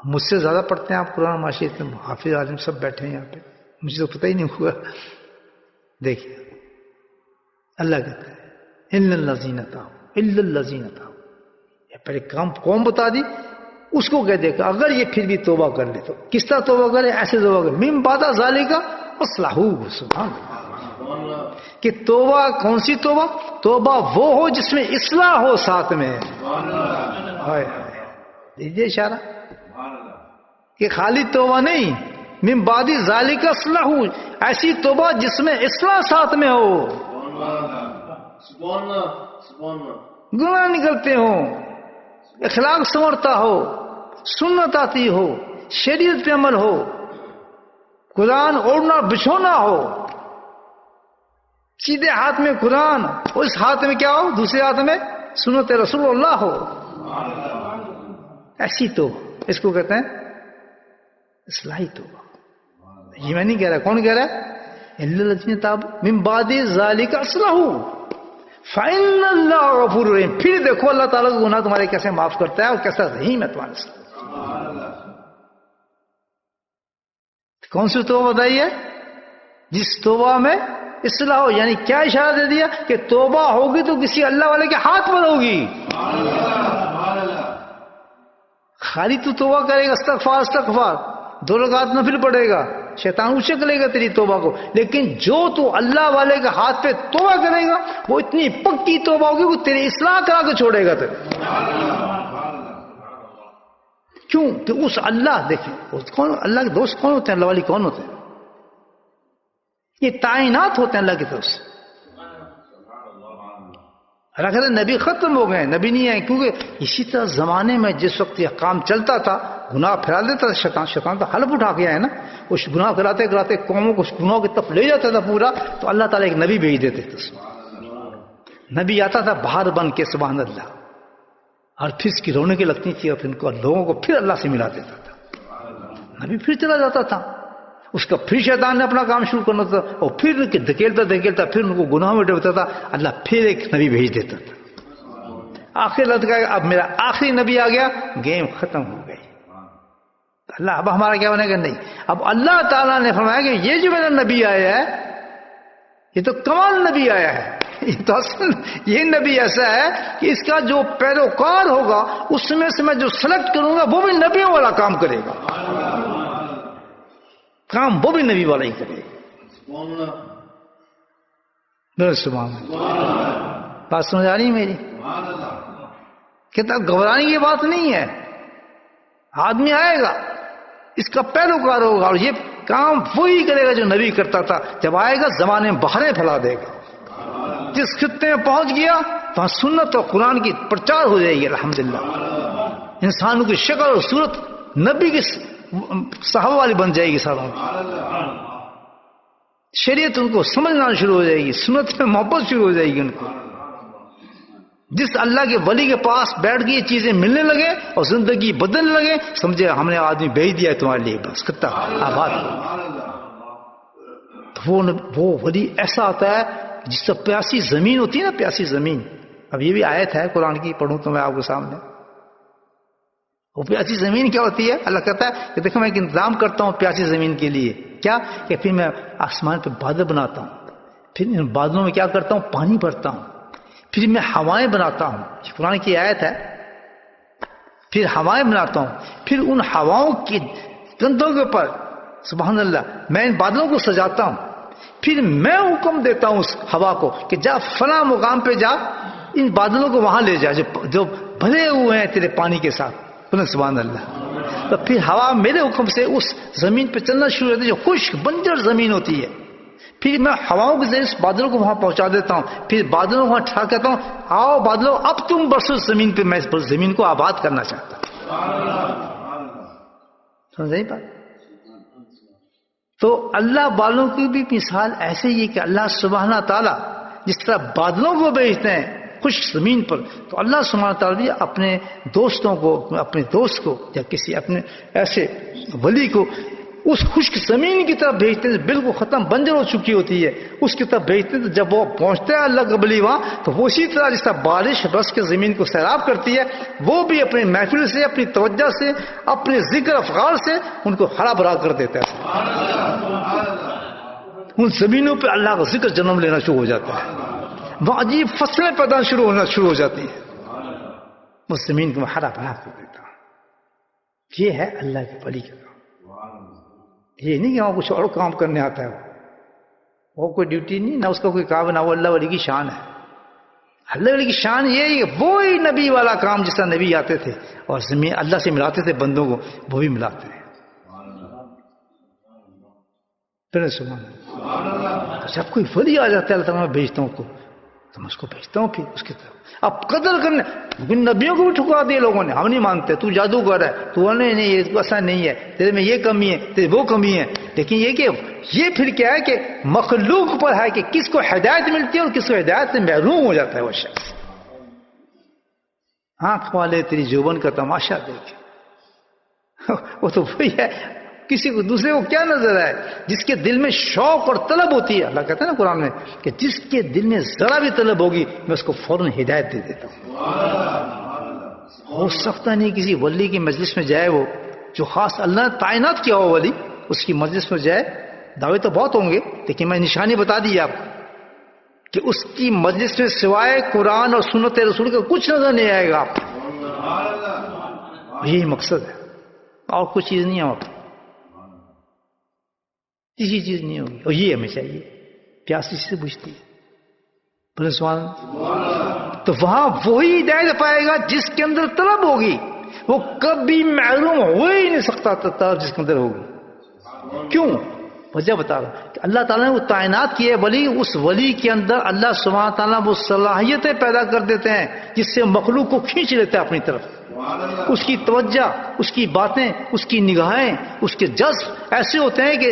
مجھ سے زیادہ پڑھتے ہیں آپ قرآن ماشی، اتنے حافظ عالم سب بیٹھے ہیں یہاں پہ، مجھے تو پتہ ہی نہیں ہوا. دیکھیے اللہ کہتا ہے الا الذین تابوا، الا الذین تابوا. یہ پہلے کام قوم بتا دی، اس کو کہہ دے کہ اگر یہ پھر بھی توبہ کر لے تو کس طرح توبہ کرے؟ ایسے توبہ کرے من بعد ذالک اصلحوا. سبحان اللہ. کہ توبہ کون سی توبہ؟ توبہ وہ ہو جس میں اصلاح ہو ساتھ میں. دیجیے اشارہ کہ خالی توبہ نہیں، من بعد ذالک اصلحوا، ایسی توبہ جس میں اصلاح ساتھ میں ہو، گناہ نکلتے ہوں، اخلاق سنورتا ہو، سنت آتی ہو، شریعت پہ عمل ہو، قرآن اوڑھنا بچھونا ہو، سیدھے ہاتھ میں قرآن، اس ہاتھ میں کیا ہو؟ دوسرے ہاتھ میں سنت رسول اللہ ہو. ایسی تو اس کو کہتے ہیں اصلاحی توبہ. یہ میں نہیں کہہ رہا، کون کہہ رہا ہے؟ الا الذین تابوا من بعد ذالک اصلحوا فإن اللہ غفور رحیم. پھر دیکھو اللہ تعالیٰ کا گناہ تمہارے کیسے معاف کرتا ہے اور کیسا رحیم ہے تمہارے ساتھ. کون سی توبہ بتائیے؟ جس توبہ میں اصلاح ہو. یعنی کیا اشارہ دے دیا کہ توبہ ہوگی تو کسی اللہ والے کے ہاتھ پر ہوگی. خالی تو توبہ کرے گا استغفار استغفار، 2 رکعت نفل پڑے گا، شیطان اچک لے گا تیری توبہ کو. لیکن جو تو اللہ والے کے ہاتھ پہ توبہ کرے گا وہ اتنی پکی توبہ ہوگی وہ تیری اصلاح کرا کے چھوڑے گا تیرے. کیوں کہ اس اللہ، دیکھیں کون اللہ کے دوست کون ہوتے ہیں، اللہ والی کون ہوتے ہیں؟ یہ تعینات ہوتے ہیں اللہ کی طرف سے. اللہ کہتے ہیں نبی ختم ہو گئے، نبی نہیں آئے. کیونکہ اسی طرح زمانے میں جس وقت یہ کام چلتا تھا، گناہ پھیلا دیتا تھا شیطان تو حلف اٹھا کے آئے نا، اس گناہ کراتے کراتے قوموں کو اس گناہ کی طرف لے جاتا تھا پورا. تو اللہ تعالیٰ ایک نبی بھیج دیتے تھے. نبی آتا تھا باہر بن کے، سبحان اللہ، اور پھر اس کی رونقیں لگتی تھی، اور پھر ان کو لوگوں کو پھر اللہ سے ملا دیتا تھا. نبی پھر چلا جاتا تھا، اس کا پھر شیطان نے اپنا کام شروع کرنا تھا، اور پھر دھکیلتا پھر ان کو گناہ میں ڈبوتا تھا. اللہ پھر ایک نبی بھیج دیتا تھا. آخر لگا اب میرا آخری نبی آ گیا، گیم ختم ہو گئی. اللہ اب ہمارا کیا بنے گا؟ نہیں. اب اللہ تعالیٰ نے فرمایا کہ یہ جو میرا نبی آیا ہے یہ تو کمال نبی آیا ہے. یہ تو اصل یہ نبی ایسا ہے کہ اس کا جو پیروکار ہوگا اس میں سے میں جو سلیکٹ کروں گا وہ بھی نبیوں والا کام کرے گا. کام وہ بھی نبی والا ہی کرے گا. سبحان اللہ. بات سمجھ آ رہی میری؟ کہتا گھبرانے کی بات نہیں ہے. آدمی آئے گا، اس کا پیروکار ہوگا، اور یہ کام وہی کرے گا جو نبی کرتا تھا. جب آئے گا زمانے میں بہریں پھیلا دے گا. جس خطے میں پہنچ گیا وہاں سنت اور قرآن کی پرچار ہو جائے گی. الحمدللہ انسانوں کی شکل اور صورت نبی کی صحابہ والی بن جائے گی. ساروں شریعت ان کو سمجھنا شروع ہو جائے گی، سنت میں محبت شروع ہو جائے گی ان کو. جس اللہ کے ولی کے پاس بیٹھ کے یہ چیزیں ملنے لگے اور زندگی بدلنے لگے، سمجھے ہم نے آدمی بھیج دیا ہے تمہارے لیے، بس کتا آباد. وہ ولی ایسا آتا ہے جس سے پیاسی زمین ہوتی ہے نا، پیاسی زمین. اب یہ بھی آیت ہے قرآن کی، پڑھوں تو میں آپ کے سامنے. وہ پیاسی زمین کیا ہوتی ہے؟ اللہ کہتا ہے کہ دیکھو میں ایک انتظام کرتا ہوں پیاسی زمین کے لیے. کیا کہ پھر میں آسمان پہ بادل بناتا ہوں، پھر ان بادلوں میں کیا کرتا ہوں؟ پانی بھرتا ہوں. پھر میں ہوائیں بناتا ہوں. قرآن کی آیت ہے. پھر ہوائیں بناتا ہوں، پھر ان ہواؤں کے کندھوں کے اوپر سبحان اللہ میں ان بادلوں کو سجاتا ہوں. پھر میں حکم دیتا ہوں اس ہوا کو کہ جا فلاں مقام پہ جا، ان بادلوں کو وہاں لے جا جو بھرے ہوئے ہیں تیرے پانی کے ساتھ. سبحان اللہ. تو پھر ہوا میرے حکم سے اس زمین پہ چلنا شروع ہوتی ہے جو خشک بنجر زمین ہوتی ہے. پھر میں ہواؤں کے ذریعے اس بادلوں کو وہاں پہنچا دیتا ہوں. پھر بادلوں کو وہاں ٹھا کہتا ہوں آؤ بادلوں اب تم برسو زمین پہ، میں اس زمین کو آباد کرنا چاہتا ہوں. سمجھ بات؟ تو اللہ والوں کی بھی مثال ایسے ہی ہے کہ اللہ سبحانہ تعالیٰ جس طرح بادلوں کو بھیجتے ہیں خشک زمین پر، تو اللہ سبحانہ تعالیٰ بھی اپنے دوستوں کو، اپنے دوست کو یا کسی اپنے ایسے ولی کو اس خشک زمین کی طرف بھیجتے ہیں بالکل ختم بنجر ہو چکی ہوتی ہے، اس کی طرف بھیجتے ہیں. تو جب وہ پہنچتا ہے اللہ کا ولی وہاں، تو وہ اسی طرح جس طرح بارش برس کے زمین کو سیراب کرتی ہے، وہ بھی اپنی محفل سے، اپنی توجہ سے، اپنے ذکر افعال سے ان کو ہرا بھرا کر دیتا ہے. ان زمینوں پہ اللہ کا ذکر جنم لینا شروع ہو جاتا ہے، وہ عجیب فصلیں پیدا ہونا شروع ہو جاتی ہیں. وہ زمین کو ہرا بھرا کر دیتا ہے. یہ ہے اللہ کے ولی کا کام. یہ نہیں کہ وہاں کچھ اور کام کرنے آتا ہے. وہ کوئی ڈیوٹی نہیں، نہ اس کا کوئی کام، نہ وہ اللہ ولی کی شان ہے. اللہ ولی کی شان یہ ہے کہ وہی نبی والا کام جس طرح نبی آتے تھے اور زمین اللہ سے ملاتے تھے بندوں کو، وہ بھی ملاتے ہیں. جب کوئی ولی آ جاتا ہے اللہ تعالیٰ میں بھیجتا ہوں کو، تو میں اس کو بھیجتا ہوں پھر اس کی طرف. اب قدر کرنے نبیوں کو بھی ٹھکرا دیا لوگوں نے، ہم نہیں مانتے، تو جادوگر ہے، تو نہیں یہ ایسا نہیں ہے، تیرے میں یہ کمی ہے، تیرے وہ کمی ہے. لیکن یہ کہ یہ پھر کیا ہے کہ مخلوق پر ہے کہ کس کو ہدایت ملتی ہے اور کس کو ہدایت سے محروم ہو جاتا ہے وہ شخص. آنکھ والے تیری جوبن کا تماشا دیکھ، وہ تو وہی ہے. کسی کو دوسرے کو کیا نظر آئے؟ جس کے دل میں شوق اور طلب ہوتی ہے. اللہ کہتا ہے نا قرآن میں کہ جس کے دل میں ذرا بھی طلب ہوگی میں اس کو فوراً ہدایت دے دیتا ہوں. ہو سکتا نہیں کسی ولی کی مجلس میں جائے وہ جو خاص اللہ نے تعینات کیا ہو ولی، اس کی مجلس میں جائے. دعوے تو بہت ہوں گے لیکن میں نشانی بتا دی آپ کو کہ اس کی مجلس میں سوائے قرآن اور سنت رسول کا کچھ نظر نہیں آئے گا آپ کو. یہی مقصد ہے اور کچھ چیز نہیں ہے وہاں. کسی چیز نہیں ہوگی. اور یہ ہمیں چاہیے پیاسی سے بجھتی ہے. تو وہاں وہی ہدایت پائے گا جس کے اندر طلب ہوگی. وہ کبھی محروم ہو ہی نہیں سکتا طلب جس کے اندر ہوگی. کیوں؟ وجہ بتا رہا ہوں کہ اللہ تعالیٰ نے وہ تعینات کی ہے ولی، اس ولی کے اندر اللہ سبحانہ تعالیٰ وہ صلاحیتیں پیدا کر دیتے ہیں جس سے مخلوق کو کھینچ لیتے ہیں اپنی طرف. اس کی توجہ، اس کی باتیں، اس کی نگاہیں، اس کے جذب ایسے ہوتے ہیں کہ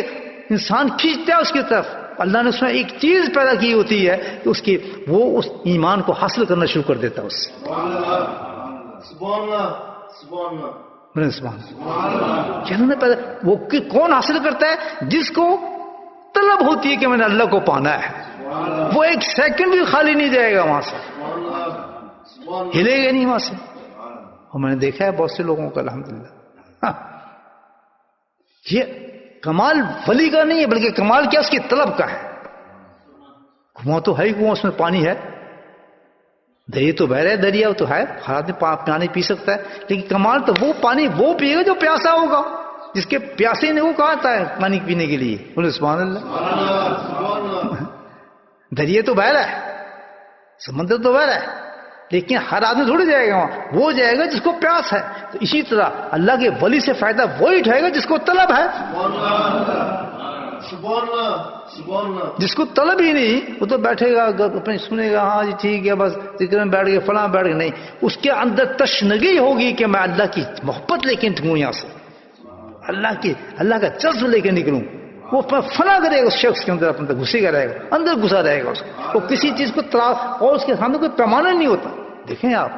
انسان کھینچتا ہے اس کی طرف. اللہ نے اس میں ایک چیز پیدا کی ہوتی ہے کہ اس کی وہ اس ایمان کو حاصل کرنا شروع کر دیتا ہے اس سے. پیدا وہ کون حاصل کرتا ہے؟ جس کو طلب ہوتی ہے کہ میں نے اللہ کو پانا ہے. وہ ایک سیکنڈ بھی خالی نہیں جائے گا وہاں سے، ہلے گا نہیں وہاں سے. اور میں نے دیکھا ہے بہت سے لوگوں کا الحمدللہ. یہ کمال ولی کا نہیں ہے بلکہ کمال کیا اس کی طلب کا ہے. کنواں تو ہے ہی، کنواں اس میں پانی ہے، دریا تو بہ رہا ہے، دریا تو ہے، ہر آدمی پانی پی سکتا ہے. لیکن کمال تو وہ پانی وہ پیے گا جو پیاسا ہوگا. جس کے پیاسے نے وہ کہا تھا پانی پینے کے لیے. بولے سبحان اللہ. دریا تو بہ رہا ہے، سمندر تو بہ رہا ہے، لیکن ہر آدمی تھوڑی جائے گا وہاں. وہ جائے گا جس کو پیاس ہے. تو اسی طرح اللہ کے ولی سے فائدہ وہی اٹھائے گا جس کو طلب ہے. جس کو طلب ہی نہیں وہ تو بیٹھے گا اپنے سنے گا، ہاں جی ٹھیک ہے بس ذکر میں بیٹھ گئے، فلاں بیٹھ گئے. نہیں، اس کے اندر تشنگی ہوگی کہ میں اللہ کی محبت لے کے نکلوں یہاں سے، اللہ کا جذب لے کے نکلوں. وہ فنا کرے گا اس شخص کے اندر، اپنے گھسے گا رہے گا، اندر گھسا رہے گا اس کو. وہ کسی چیز کو اور اس کے سامنے کوئی پیمانہ نہیں ہوتا. دیکھیں آپ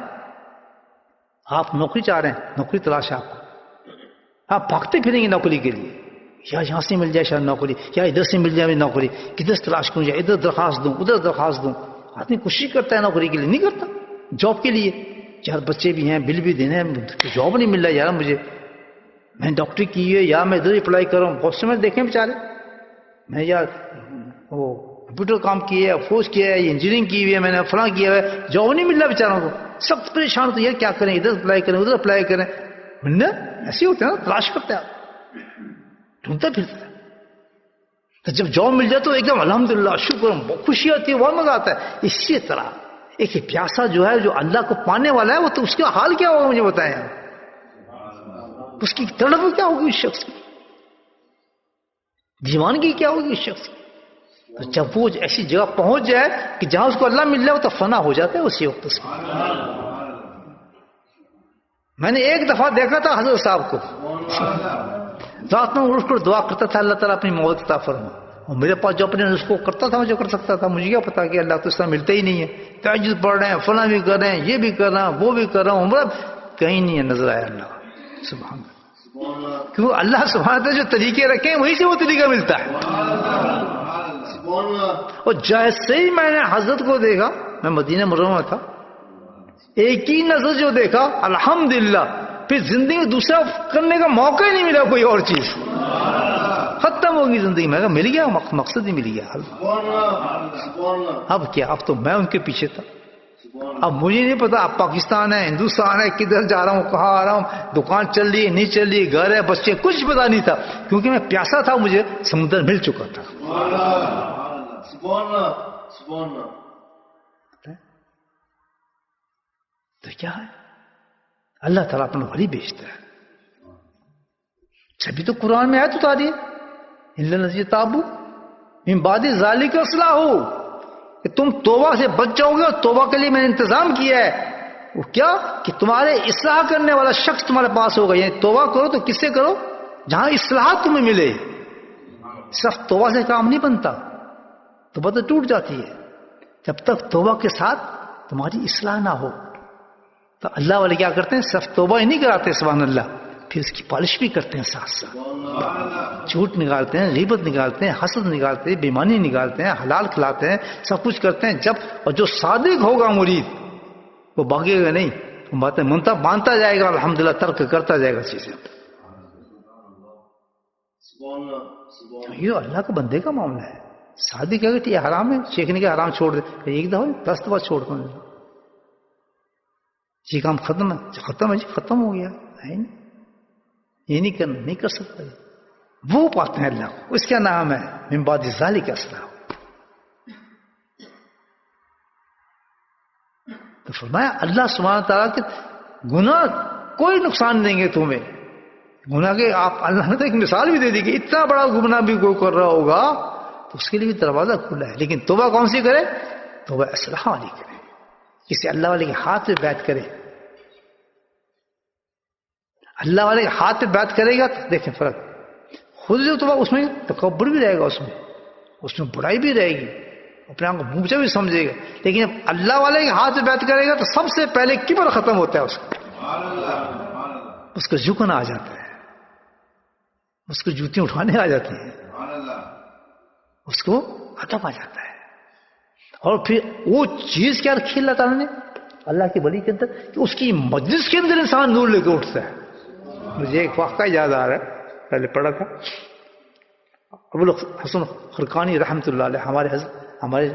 نوکری چاہ رہے ہیں، نوکری تلاش ہے آپ کو، آپ بھاگتے پھریں گے نوکری کے لیے، یا یہاں سے مل جائے شاید نوکری، یا ادھر سے مل جائے نوکری، کدھر سے تلاش کروں، یا ادھر درخواست دوں ادھر درخواست دوں. آدمی کوشش کرتا ہے نوکری کے لیے، نہیں کرتا جاب کے لیے. یار بچے بھی ہیں، بل بھی دینے ہیں، جاب نہیں مل رہا یار مجھے، میں نے ڈاکٹری کی ہے یا میں ادھر اپلائی کر رہا ہوں. بہت سے میں دیکھیں بیچارے، میں یار وہ کمپیوٹر کام کیا ہے، فوج کیا ہے، انجینئرنگ کی ہوئی ہے، میں نے فلاں کیا ہے، جاب نہیں مل رہا بیچاروں کو. سب پریشان ہوتے ہیں یار کیا کریں، ادھر اپلائی کریں ادھر اپلائی کریں. ملنا ایسے ہوتے ہیں نا، تلاش کرتے ہیں، ڈھونڈتا پھرتا ہے. تو جب جاب مل جائے تو ایک دم الحمدللہ شکر، خوشی آتی ہے، بہت مزہ آتا ہے. اسی طرح ایک پیاسا جو ہے جو اللہ کو پانے والا ہے، وہ تو اس کا حال کیا ہوگا مجھے بتائیں. اس کی تڑپ کیا ہوگی اس شخص کی، دیوانگی کیا ہوگی اس شخص کی. تو جب وہ ایسی جگہ پہنچ جائے کہ جہاں اس کو اللہ مل جائے وہ تو فنا ہو جاتا ہے اسی وقت اس میں. میں نے ایک دفعہ دیکھا تھا حضرت صاحب کو، رات میں اٹھ کر دعا کرتا تھا اللہ تعالیٰ اپنی موت عطا فرما. اور میرے پاس جو اپنے اس کو کرتا تھا میں جو کر سکتا تھا، مجھے کیا پتا کہ اللہ تو اس طرح ملتا ہی نہیں ہے. تہجد پڑھ رہے ہیں، فلاں بھی کر رہے ہیں، یہ بھی کر رہا ہوں، وہ بھی کر رہا ہوں، عمرہ کہیں نہیں ہے نظر آیا اللہ. سبحان اللہ. کیوں اللہ سبحانہ تعالیٰ جو طریقے رکھے ہیں وہی سے وہ طریقہ ملتا ہے. اور جیسے ہی میں نے حضرت کو دیکھا، میں مدینہ منورہ تھا، ایک ہی نظر جو دیکھا الحمدللہ، پھر زندگی میں دوسرا کرنے کا موقع ہی نہیں ملا کوئی اور چیز، ختم ہوگی زندگی. میں کہا مل گیا مقصد ہی مل گیا. اب کیا، اب تو میں ان کے پیچھے تھا. اب مجھے نہیں پتا اب پاکستان ہے ہندوستان ہے، کدھر جا رہا ہوں کہاں آ رہا ہوں، دکان چل رہی ہے نہیں چل رہی، گھر ہے بچے، کچھ پتا نہیں تھا. کیونکہ میں پیاسا تھا، مجھے سمندر مل چکا تھا. تو کیا ہے، اللہ تعالیٰ اپنا ولی بیچتا ہے. جبھی تو قرآن میں آیت اتاری ہے، الا الذین تابوا من بعد ذلک واصلحوا، کہ تم توبہ سے بچ جاؤ گے، اور توبہ کے لیے میں نے انتظام کیا ہے. وہ کیا کہ تمہارے اصلاح کرنے والا شخص تمہارے پاس ہوگا. یعنی توبہ کرو تو کس سے کرو؟ جہاں اصلاحات تمہیں ملے. صرف توبہ سے کام نہیں بنتا، توبہ تو ٹوٹ جاتی ہے جب تک توبہ کے ساتھ تمہاری اصلاح نہ ہو. تو اللہ والے کیا کرتے ہیں، صرف توبہ ہی نہیں کراتے سبحان اللہ، پھر اس کی پالش بھی کرتے ہیں ساتھ ساتھ. جھوٹ نکالتے ہیں، غیبت نکالتے ہیں، حسد نکالتے ہیں، بےمانی نکالتے ہیں، حلال کھلاتے ہیں، سب کچھ کرتے ہیں. جب اور جو صادق ہوگا مرید وہ بھاگے گا نہیں، وہ باتیں مانتا جائے گا، الحمدللہ ترک کرتا جائے گا چیزیں. یہ اللہ کے بندے کا معاملہ ہے. صادق ہے کہ یہ حرام ہے، شیخ نے کہا حرام چھوڑ دے، ایک دفعہ 10 دفعہ چھوڑ دو، یہ کام ختم ہے، ختم ہے جی، ختم ہو گیا. یہ نہیں کرنا، نہیں کر سکتا. وہ پاتے ہیں اللہ کو، اس کا نام ہے من بعد ذلک اصلاح. تو فرمایا اللہ سبحانہ تعالیٰ کے گناہ کوئی نقصان دیں گے تمہیں، گناہ کے آپ اللہ نے تو ایک مثال بھی دے دی کہ اتنا بڑا گناہ بھی کوئی کر رہا ہوگا تو اس کے لیے بھی دروازہ کھلا ہے، لیکن توبہ کون سی کرے؟ توبہ اصلاح والی کرے، کسی اللہ والے کے ہاتھ پہ بیعت کرے. اللہ والے کے ہاتھ پہ بیعت کرے گا تو دیکھیں فرق. خود جو توبہ اس میں تکبر بھی رہے گا، اس میں برائی بھی رہے گی، اپنے آپ کو اونچا بھی سمجھے گا. لیکن جب اللہ والے کے ہاتھ پہ بیعت کرے گا تو سب سے پہلے کبر ختم ہوتا ہے اس کا جھکنا آ جاتا ہے، اس کو جوتیاں اٹھانے آ جاتی ہیں، اس کو ادب آ جاتا ہے. اور پھر وہ چیز کیا رکھی اللہ تعالیٰ نے اللہ کی ولی کے اندر کہ اس کی مجلس کے اندر انسان نور لے کے اٹھتا ہے. مجھے ایک واقعہ یاد آ رہا ہے، پہلے پڑھا تھا. ابو الحسن خرقانی رحمۃ اللہ علیہ ہمارے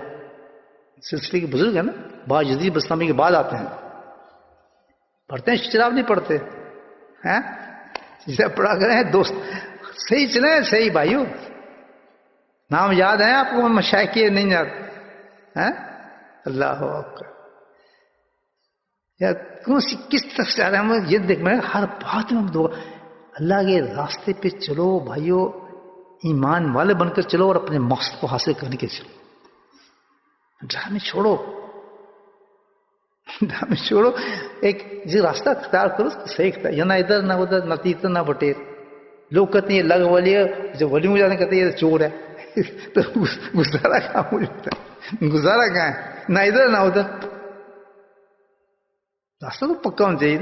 سلسلے کے بزرگ ہیں نا، بعض جدید بستانی کے بعد آتے ہیں، پڑھتے ہیں شراب نہیں پڑھتے ہیں، پڑھا کریں دوست. صحیح چلیں صحیح بھائیو، نام یاد ہے آپ کو؟ مشائخ کے نہیں یاد ہیں؟ اللہ اکبر. یا کون سی کس طرف سے آ رہے ہیں یہ دیکھ میں ہر بات میں دو اللہ کے راستے پہ چلو بھائیو، ایمان والے بن کر چلو اور اپنے مقصد کو حاصل کرنے کے چلو. ڈرامے چھوڑو، ڈرامے چھوڑو، ایک جو راستہ اختیار کرو صحیح اختیار، یا نہ ادھر نہ ادھر، نہ تیتر نہ بٹیر. لوگ کہتے ہیں یہ لگ ولی ہے، جو ولی ہو جاتے کہتے ہیں یہ چور ہے. تو گزارا کہاں ہو جاتا ہے؟ گزارا کہاں ہے؟ نہ ادھر نہ ادھر، راستہ تو پکا ہونا چاہیے.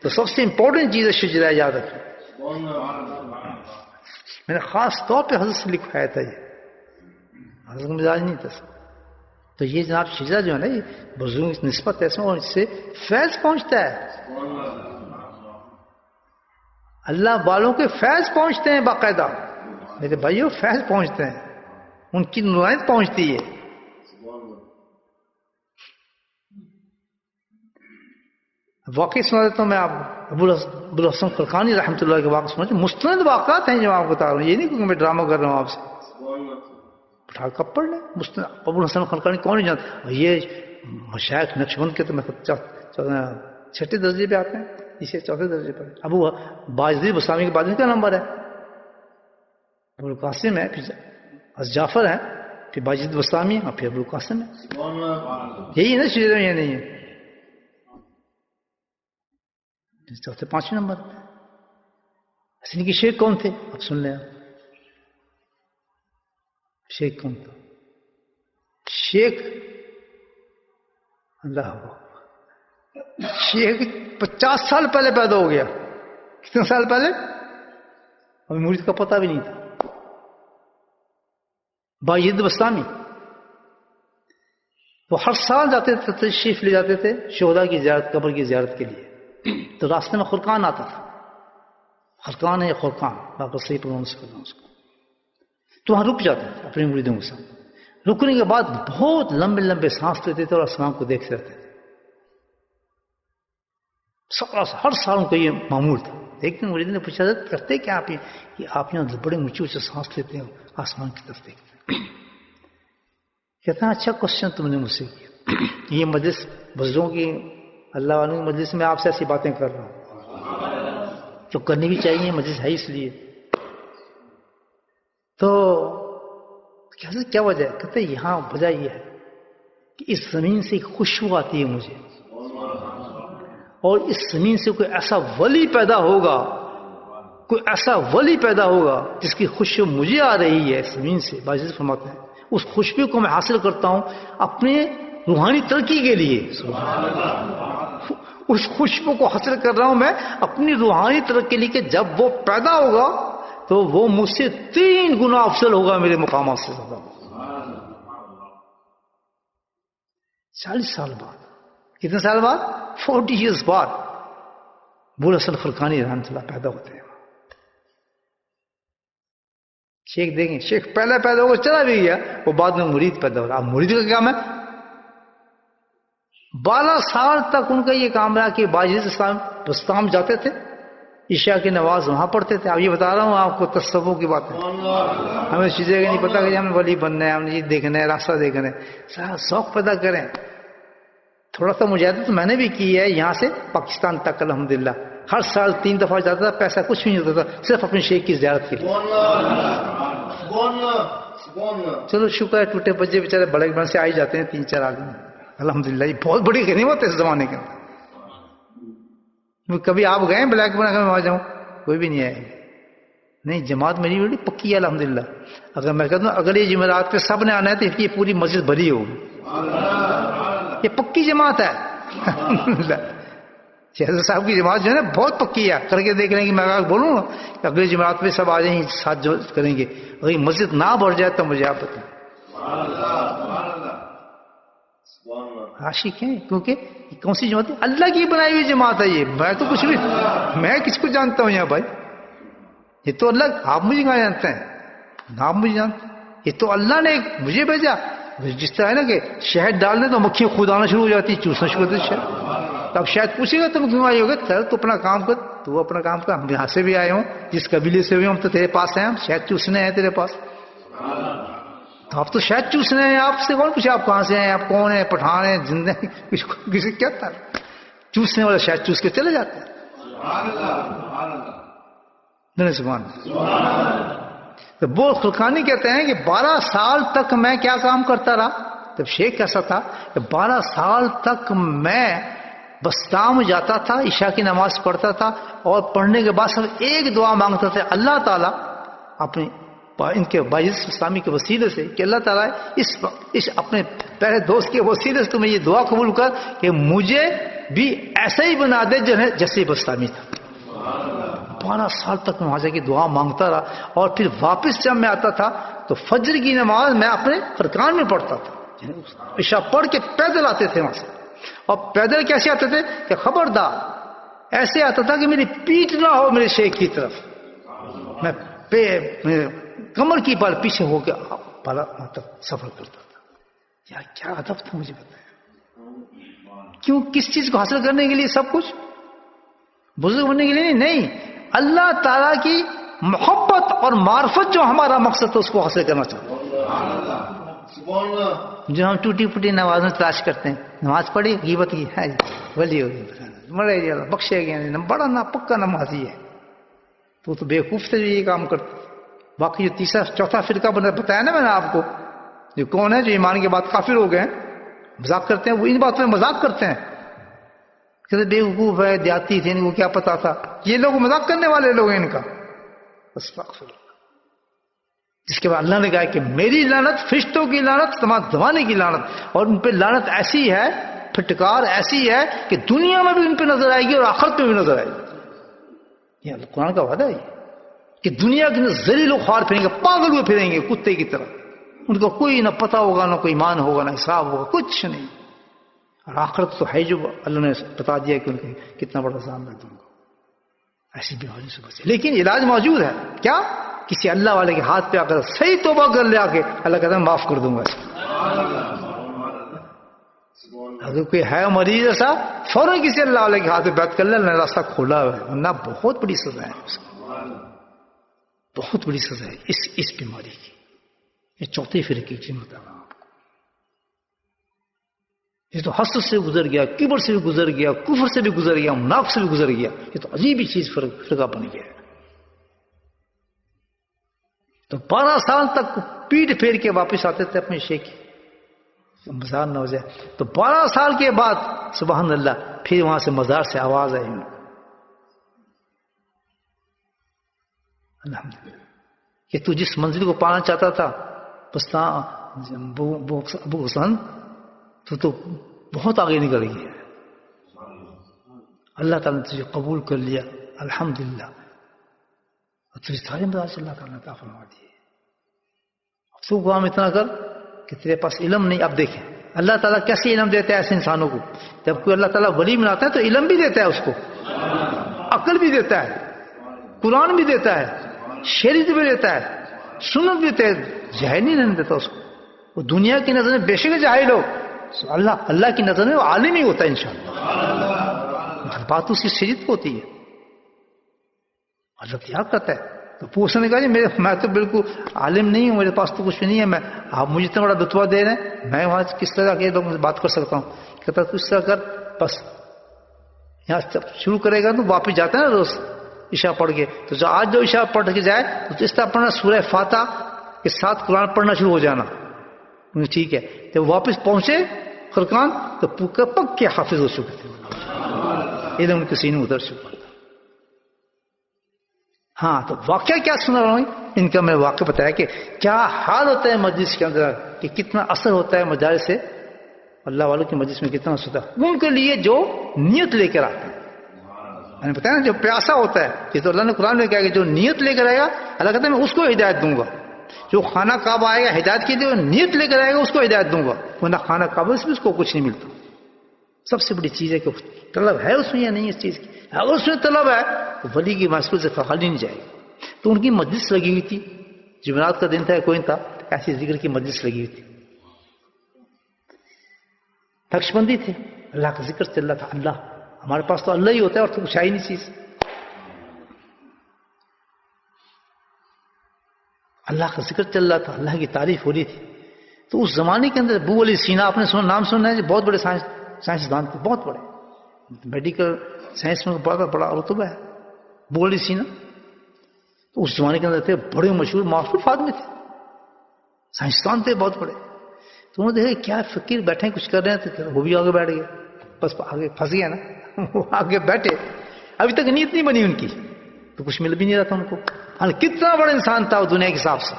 تو سب سے امپورٹنٹ چیز ہے شجرا، یاد رکھیں. میں نے خاص طور پہ حضرت سے لکھوایا تھا، یہ حضرت کا مزاج نہیں تھا. تو یہ جناب شجرا جو ہے نا، یہ بزرگوں کی نسبت ایسا اور اس سے فیض پہنچتا ہے. اللہ والوں کے فیض پہنچتے ہیں باقاعدہ میرے بھائیوں، فیض پہنچتے ہیں، ان کی نورانیت پہنچتی ہے. واقعی سنا دیتا ہوں میں آپ ابو الحسن خرقانی رحمۃ اللہ کے واقع سنا، مستند واقعات ہیں جو آپ بتا رہا ہوں، یہ نہیں کہ میں ڈرامہ کر رہا ہوں آپ سے. اٹھا کر پڑھ لیں مستند. ابو الحسن خرقانی کون نہیں جانتا؟ یہ مشائخ نقشبند کے تو میں چھٹے درجے پہ آتے ہیں، اسے چوتھے درجے پر. ابو باجدید بسامی کے بعد ان کا نمبر ہے، ابو القاسم ہے، پھر جعفر ہے، پھر باجدید بسامی ہے، اور پھر ابو القاسم ہے. یہی ہے نا شجرا میں؟ یہ نہیں ہے، چوتھے پانچویں نمبر. حسین کی شیخ کون تھے؟ اب سن لیں. شیخ کون تھا؟ شیخ اللہ شیخ 50 سال پہلے پیدا ہو گیا. کتنے سال پہلے؟ ابھی مرید کا پتہ بھی نہیں تھا. باجد بسامی وہ ہر سال جاتے تھے، تشریف لے جاتے تھے شہداء کی زیارت، قبر کی زیارت کے لیے. تو راستے میں خرقان آتا تھا. خرقان ہے یا خرقان، آپ صحیح پروننس کر رہا ہوں اس کو. تو وہاں رک جاتے تھے اپنے مریدوں کے ساتھ. رکنے کے بعد بہت لمبے لمبے سانس لیتے تھے اور آسمان کو دیکھتے رہتے تھے. ہر سال ان کو یہ معمول تھا. ایک دن مریدوں نے پوچھا تھا کرتے کیا آپ یہ؟ آپ یہاں بڑے اونچے اونچے سانس لیتے ہیں، آسمان کی طرف دیکھتے ہیں. کہتا ہے اچھا کوشچن تم نے مجھ سے کیا. یہ مجلس بزرگوں کی، اللہ والوں کی مجلس میں آپ سے ایسی باتیں کر رہا ہوں جو کرنی بھی چاہیے، مجلس ہے اس لیے. تو کیا وجہ ہے؟ کہتے یہاں وجہ یہ ہے کہ اس زمین سے ایک خوشبو آتی ہے مجھے، اور اس زمین سے کوئی ایسا ولی پیدا ہوگا، کوئی ایسا ولی پیدا ہوگا جس کی خوشبو مجھے آ رہی ہے اس زمین سے. باجد فرماتے ہیں اس خوشبو کو میں حاصل کرتا ہوں اپنے روحانی ترقی کے لیے. اس خوشبو کو حاصل کر رہا ہوں میں اپنی روحانی ترقی کے لیے کہ جب وہ پیدا ہوگا تو وہ مجھ سے 3 گنا افضل ہوگا میرے مقامات سے زیادہ. 40 سال بعد، کتنے سال بعد؟ 40 ایئرس بعد ابو الحسن خرقانی رحمۃ اللہ پیدا ہوتے ہیں. شیخ دیکھیں، شیخ پہلے پیدا ہو چلا بھی گیا، وہ بعد میں مرید پیدا ہو رہا. اب مرید کا کام ہے 12 سال تک ان کا یہ کام رہا کہ باجد بستام جاتے تھے، عشاء کی نماز وہاں پڑھتے تھے. اب یہ بتا رہا ہوں آپ کو تصوف کی بات ہے، ہمیں چیزیں نہیں پتا کہ ہمیں ولی بننا ہے، ہم نے یہ دیکھنا ہے، راستہ دیکھنا ہے. سارا شوق پیدا کریں. تھوڑا سا مجاہدت تو میں نے بھی کی ہے یہاں سے پاکستان تک الحمدللہ. ہر سال 3 دفعہ جاتا تھا, پیسہ کچھ بھی نہیں ہوتا تھا, صرف اپنے شیخ کی زیارت کے لیے. چلو شکر ہے, ٹوٹے بچے بیچارے بڑے بڑے سے آ ہی جاتے ہیں 3-4 آدمی الحمدللہ. یہ بہت بڑی غنیمت ہے اس زمانے کے اندر. کبھی آپ گئے بلیک بن اگر میں وہاں جاؤں, کوئی بھی نہیں آئے. نہیں, جماعت میری بڑی پکی ہے الحمدللہ. اگر میں کہتا ہوں اگلے جمعرات پہ سب نے آنا ہے تو یہ پوری مسجد بھری ہوگی. یہ پکی جماعت ہے الحمدللہ. شہزاد صاحب کی جماعت جو ہے نا بہت پکی ہے. کر کے دیکھ لیں گے. میں اگر بولوں کہ اگلے جمعرات پہ سب آ جائیں ساتھ جو کریں گے, اگر یہ مسجد نہ بڑھ جائے تو مجھے آپ بتائیں. عاشق ہیں, کیونکہ یہ کون سی جماعت ہے؟ اللہ کی بنائی ہوئی جماعت ہے یہ. میں تو کچھ بھی, میں کس کو جانتا ہوں یہاں بھائی؟ یہ تو اللہ, آپ مجھے کہاں جانتے ہیں؟ آپ مجھے جانتے ہیں. یہ تو اللہ نے مجھے بھیجا. جس طرح ہے نا کہ شہد ڈال دیں تو مکھیاں خود آنا شروع ہو جاتی, چوسنا شروع ہوتی شہد. اب شاید پوچھے گا تم کیوں آئے ہوگے؟ تو اپنا کام کر, تو اپنا کام کر. ہم یہاں سے بھی آئے ہوں, جس قبیلے سے بھی ہم تو تیرے پاس ہیں, ہم شاید چوسنے ہیں تیرے پاس. تو آپ تو شاید چوسنے ہیں. آپ سے کون پوچھے آپ کہاں سے ہیں, آپ کون ہیں, پٹھان ہیں, زندہ ہیں, کسی کیا تھا؟ چوسنے والا شاید چوس کے چلے جاتے ہیں. سبحان. تو وہ خلقانی کہتے ہیں کہ 12 سال تک میں کیا کام کرتا رہا. جب شیخ کیسا تھا کہ 12 سال تک میں بس کام جاتا تھا, عشاء کی نماز پڑھتا تھا, اور پڑھنے کے بعد صرف ایک دعا مانگتا تھا اللہ تعالیٰ اپنے ان کے باعث اسلامی کے وسیلے سے کہ اللہ تعالیٰ اس اپنے پہلے دوست کے وسیلے سے تمہیں یہ دعا قبول کر کہ مجھے بھی ایسا ہی بنا دے جیسے بستامی تھا. 12 سال تک وہاں سے کی دعا مانگتا رہا. اور پھر واپس جب میں آتا تھا تو فجر کی نماز میں اپنے فرقان میں پڑھتا تھا. عشاء پڑھ کے پیدل آتے تھے وہاں سے. اور پیدل کیسے آتے تھے کہ خبردار ایسے آتا تھا کہ میری پیٹھ نہ ہو میرے شیخ کی طرف. میں کمر کی بال پیچھے ہو کے سفر کرتا تھا. یار کیا ادب تھا, مجھے بتایا. کیوں, کس چیز کو حاصل کرنے کے لیے سب کچھ؟ بزرگ بننے کے لیے نہیں, اللہ تعالیٰ کی محبت اور معرفت جو ہمارا مقصد ہے اس کو حاصل کرنا چاہتے ہیں. جو ہم ٹوٹی پھوٹی نمازوں تلاش کرتے ہیں, نماز پڑھی غیبت کی ہے ولی ہوگی مرے اللہ بخشے گیا, بڑا نا پکا نمازی ہے. تو بیوقوف سے جو یہ کام کرتے. باقی جو تیسرا چوتھا فرقہ بتایا نا میں نے آپ کو, جو کون ہے جو ایمان کے بعد کافر ہو گئے ہیں, مذاق کرتے ہیں, وہ ان باتوں میں مذاق کرتے ہیں. کہتے بیوقوف ہے, دیہاتی تھے, ان کو کیا پتا تھا. یہ لوگ مذاق کرنے والے لوگ ہیں ان کا. جس کے بعد اللہ نے کہا کہ میری لعنت, فرشتوں کی لعنت, تمام زمانے کی لعنت, اور ان پہ لعنت ایسی ہے, پھٹکار ایسی ہے کہ دنیا میں بھی ان پہ نظر آئے گی اور آخرت میں بھی نظر آئے گی. یہ قرآن کا وعدہ ہے کہ دنیا کے اندر ذلیل و خوار پھریں گے, پاگل ہوئے پھریں گے کتے کی طرح. ان کو کوئی نہ پتہ ہوگا, نہ کوئی ایمان ہوگا, نہ حساب ہوگا, کچھ نہیں. اور آخرت تو ہے جو اللہ نے بتا دیا کہ ان کو کتنا بڑا عذاب ہے تم کو. ایسی بیماری سے بچے. لیکن علاج موجود ہے. کیا؟ کسی اللہ والے کے ہاتھ پہ اگر صحیح توبہ کر لے آ کے, اللہ کہتا ہے معاف کر دوں گا. اگر کوئی ہے مریض ایسا, فوراً کسی اللہ والے کے ہاتھ پہ بیعت کر لے, اللہ نے راستہ کھولا ہے. ورنہ بہت بڑی سزا ہے اس کی, بہت بڑی سزا ہے اس بیماری کی. یہ چوتھے فرقے کی بتا رہا ہوں آپ کو. یہ تو حسد سے گزر گیا, کبر سے بھی گزر گیا, کفر سے بھی گزر گیا, منافق سے بھی گزر گیا. یہ تو عجیب ہی چیز فرقہ بن گیا ہے. تو 12 سال تک پیٹ پھیر کے واپس آتے تھے اپنے شیخ کی, مزار نہ ہو جائے. تو 12 سال کے بعد سبحان اللہ پھر وہاں سے مزار سے آواز آئی الحمدللہ کہ تو جس منزل کو پانا چاہتا تھا بس ابو حسن تو بہت آگے نکل گئی ہے. اللہ تعالیٰ نے تجھے قبول کر لیا الحمدللہ, اور تجھے سارے مزار سے اللہ تعالیٰ نے عطا فرما دیے. اب تو کام اتنا کر کہ تیرے پاس علم نہیں. اب دیکھیں اللہ تعالیٰ کیسے علم دیتا ہے ایسے انسانوں کو. جب کوئی اللہ تعالیٰ ولی بناتا ہے تو علم بھی دیتا ہے اس کو, عقل بھی دیتا ہے, قرآن بھی دیتا ہے, شریعت بھی دیتا ہے, سنت بھی دیتا ہے. جاہل نہیں دیتا اس کو. وہ دنیا کی نظر میں بے شک جاہل ہو, اللہ کی نظر میں وہ عالم ہی ہوتا ہے انشاءاللہ. ہر بات اس کی شریعت کو ہوتی ہے. اللہ تیار کرتا ہے. تو تو اس نے کہا جی میں تو بالکل عالم نہیں ہوں، میرے پاس تو کچھ بھی نہیں ہے، آپ مجھے اتنا بڑا رتبہ دے رہے ہیں، میں وہاں کس طرح کے لوگوں سے بات کر سکتا ہوں؟ کہتا تو اس طرح کر، بس یہاں جب شروع کرے گا تو واپس جاتا ہے نا روز عشاء پڑھ کے، تو آج جو عشاء پڑھ کے جائے تو اس طرح پڑھنا سورہ فاتحہ کے ساتھ قرآن پڑھنا شروع ہو جانا، ٹھیک ہے؟ جب واپس پہنچے خرقان تو پکے حافظ ہو چکے تھے، علم ان کے سینے اتر چکا تھا۔ ہاں تو واقعہ کیا سنا رہا ہوں ان کا، میں واقعہ بتایا کہ کیا حال ہوتا ہے مجلس کے اندر، کہ کتنا اثر ہوتا ہے مجالس سے، اللہ والوں کی مجلس میں کتنا اثر ہوتا ہے ان کے لیے جو نیت لے کر آتے ہیں۔ میں نے بتایا نا جو پیاسا ہوتا ہے، یہ تو اللہ نے قرآن میں کہا کہ جو نیت لے کر آئے گا اللہ کہتا ہے میں اس کو ہدایت دوں گا، جو خانہ کعبہ آئے گا ہدایت کے لیے نیت لے کر آئے گا اس کو ہدایت دوں گا، ورنہ خانہ کعبہ سے بھی اس کو کچھ نہیں ملتا۔ سب سے بڑی چیز ہے کہ طلب ہے اس میں یا نہیں اس چیز کی، اگر اس میں طلب ہے تو ولی کی محفل سے خالی نہیں جائے گا۔ تو ان کی مجلس لگی ہوئی تھی، جمعرات کا دن تھا، کوئی تھا، ایسی ذکر کی مجلس لگی ہوئی تھی، نقش بندی تھے، اللہ کا ذکر چل رہا تھا۔ اللہ ہمارے پاس تو اللہ ہی ہوتا ہے اور تو کچھ ہے ہی نہیں چیز، اللہ کا ذکر چل رہا تھا، اللہ کی تعریف ہو رہی تھی۔ تو اس زمانے کے اندر ابو علی سینا، آپ نے سنا، نام سنا ہے، بہت بڑے سائنسدان تھے، بہت بڑے، میڈیکل سائنس میں بڑا بڑا رتبہ ہے ابو علی سینا۔ تو اس زمانے کے اندر تھے، بڑے مشہور معروف آدمی تھے، سائنسدان تھے بہت بڑے۔ تو انہوں نے دیکھا کیا فقیر بیٹھے کچھ کر رہے ہیں، تو وہ بھی آگے بیٹھ گئے، بس آگے پھنس گیا نا وہ آگے بیٹھے، ابھی تک نیت نہیں بنی ان کی، تو کچھ مل بھی نہیں رہا تھا ان کو۔ کتنا بڑا انسان تھا وہ دنیا کے حساب سے،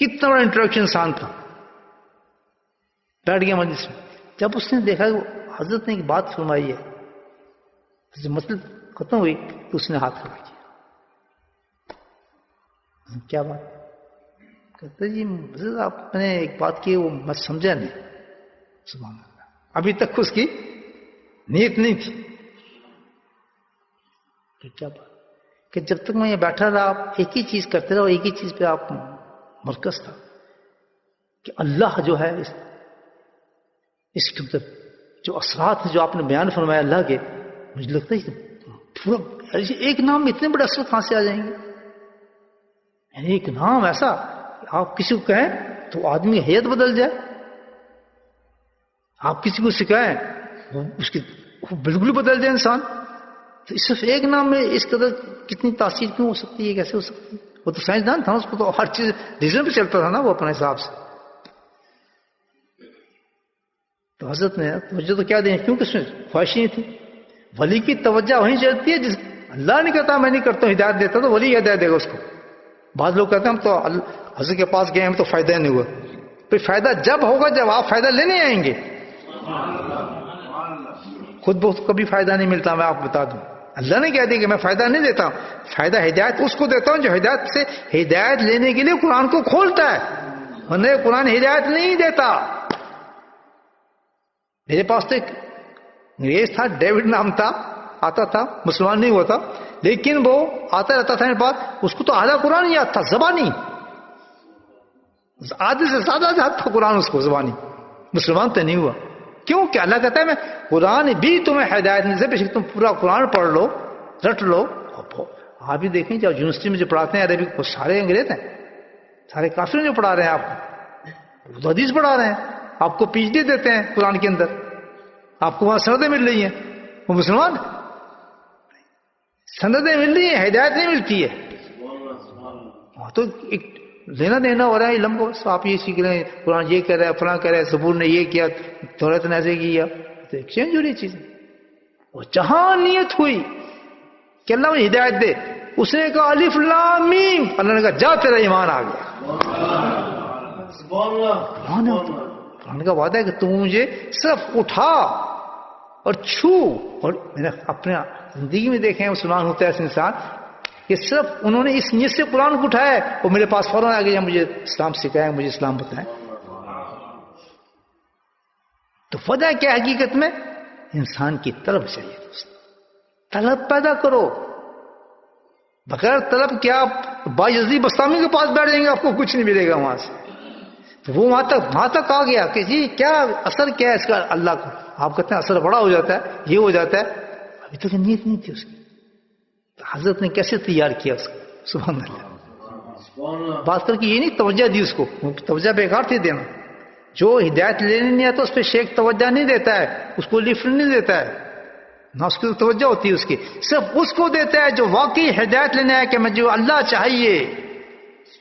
کتنا بڑا انٹروڈکشن انسان تھا، بیٹھ گیا مجلس میں۔ جب اس نے دیکھا کہ حضرت نے ایک بات فرمائی ہے، جب مطلب ختم ہوئی تو اس نے ہاتھ کھڑا کیا۔ کیا بات؟ کہتے جی حضرت آپ نے ایک بات کی وہ میں سمجھا نہیں، سبحان اللہ، ابھی تک اس کی نیت نہیں تھی۔ کیا بات؟ کہ جب تک میں یہ بیٹھا رہا آپ ایک ہی چیز کرتے رہو، ایک ہی چیز پہ آپ مرکز تھا کہ اللہ جو ہے اس کے اندر جو اثرات جو آپ نے بیان فرمایا اللہ کے، مجھے لگتا ہے پورا ایک نام میں اتنے بڑے اثر کہاں سے آ جائیں گے؟ یعنی ایک نام ایسا آپ کسی کو کہیں تو آدمی حیت بدل جائے، آپ کسی کو سکھائیں اس کی بالکل بدل جائے انسان۔ تو صرف ایک نام میں اس قدر کتنی تاثیر کیوں ہو سکتی ہے، کیسے ہو سکتی ہے؟ وہ تو سائنسدان تھا، اس کو تو ہر چیز ریزن پہ چلتا تھا نا وہ اپنے حساب سے۔ تو حضرت نے توجہ تو کیا دیں، کیونکہ اس میں خواہش نہیں تھی۔ ولی کی توجہ وہیں چلتی ہے جس اللہ نہیں کہتا میں نہیں کرتا ہوں، ہدایت دیتا تو ولی ہدایت دے گا اس کو۔ بعض لوگ کہتے ہیں ہم تو حضرت کے پاس گئے ہم تو فائدہ نہیں ہوا، پھر فائدہ جب ہوگا جب آپ فائدہ لینے آئیں گے، خود بہت کبھی فائدہ نہیں ملتا، میں آپ بتا دوں۔ اللہ نے کہہ دیا کہ میں فائدہ نہیں دیتا ہوں، فائدہ ہدایت اس کو دیتا ہوں جو ہدایت سے ہدایت لینے کے لیے قرآن کو کھولتا ہے، ورنہ قرآن ہدایت نہیں دیتا۔ میرے پاس تو ایک انگریز تھا، ڈیوڈ نام تھا، آتا تھا، مسلمان نہیں ہوا تھا، لیکن وہ آتا رہتا تھا میرے پاس، اس کو تو آدھا قرآن یاد تھا زبانی، آدھے سے زیادہ یاد تھا قرآن اس کو زبانی، مسلمان تو نہیں ہوا۔ کیوں کہ اللہ کہتا ہے میں قرآن بھی تمہیں ہدایت نہیں دے، بے شک تم پورا قرآن پڑھ لو، رٹ لو۔ آپ بھی دیکھیں جب یونیورسٹی میں جو پڑھاتے ہیں عربی، وہ سارے انگریز ہیں، سارے کافر جو پڑھا رہے ہیں آپ کو، وہ حدیث پڑھا رہے ہیں، آپ کو پی ایچ ڈی دیتے ہیں قرآن کے اندر، آپ کو وہاں سندیں مل رہی ہیں، وہ مسلمان سندیں مل رہی ہیں، ہدایت نہیں ملتی ہے۔ تو ایک لینا دینا ہو رہا ہے علم کو، آپ یہ سیکھ رہے ہیں، قرآن یہ کہہ رہا ہے، فلاں کہہ رہا ہے، زبور نے یہ کیا، تورات نے ایسے کیا، تو ایکسچینج ہو رہی چیزیں۔ اور جہاں نیت ہوئی کہ اللہ مجھے ہدایت دے، اس نے کہا الف لام میم، اللہ نے کہا جا تیرا ایمان آ گیا۔ قرآن کا وعدہ ہے کہ تم مجھے صرف اٹھا اور چھو، اور میں نے اپنے زندگی میں دیکھے ہیں مسلمان ہوتے ہیں ایسے انسان کہ صرف انہوں نے اس نیت سے قرآن کو اٹھایا ہے، وہ میرے پاس فوراً آ گیا مجھے اسلام سکھائیں، مجھے اسلام بتائیں۔ تو وجہ کیا حقیقت میں انسان کی طلب چاہیے دوست، طلب پیدا کرو، بغیر طلب کیا آپ باجزی بستامی کے پاس بیٹھ جائیں گے، آپ کو کچھ نہیں ملے گا وہاں سے۔ تو وہ وہاں تک آ گیا کہ جی کیا اثر کیا ہے اس کا اللہ کا، آپ کہتے ہیں اثر بڑا ہو جاتا ہے، یہ ہو جاتا ہے، ابھی تک نیت نہیں تھی اس کی۔ تو حضرت نے کیسے تیار کیا اس کو، سبحان اللہ. بات کر کے یہ نہیں توجہ دی اس کو، توجہ بیکار تھی دینا. جو ہدایت لینے نہیں آتا اس پہ شیخ توجہ نہیں دیتا ہے، اس کو لفٹ نہیں دیتا ہے، نہ اس کی توجہ ہوتی ہے. اس کی صرف اس کو دیتا ہے جو واقعی ہدایت لینے آیا کہ مجھے اللہ چاہیے،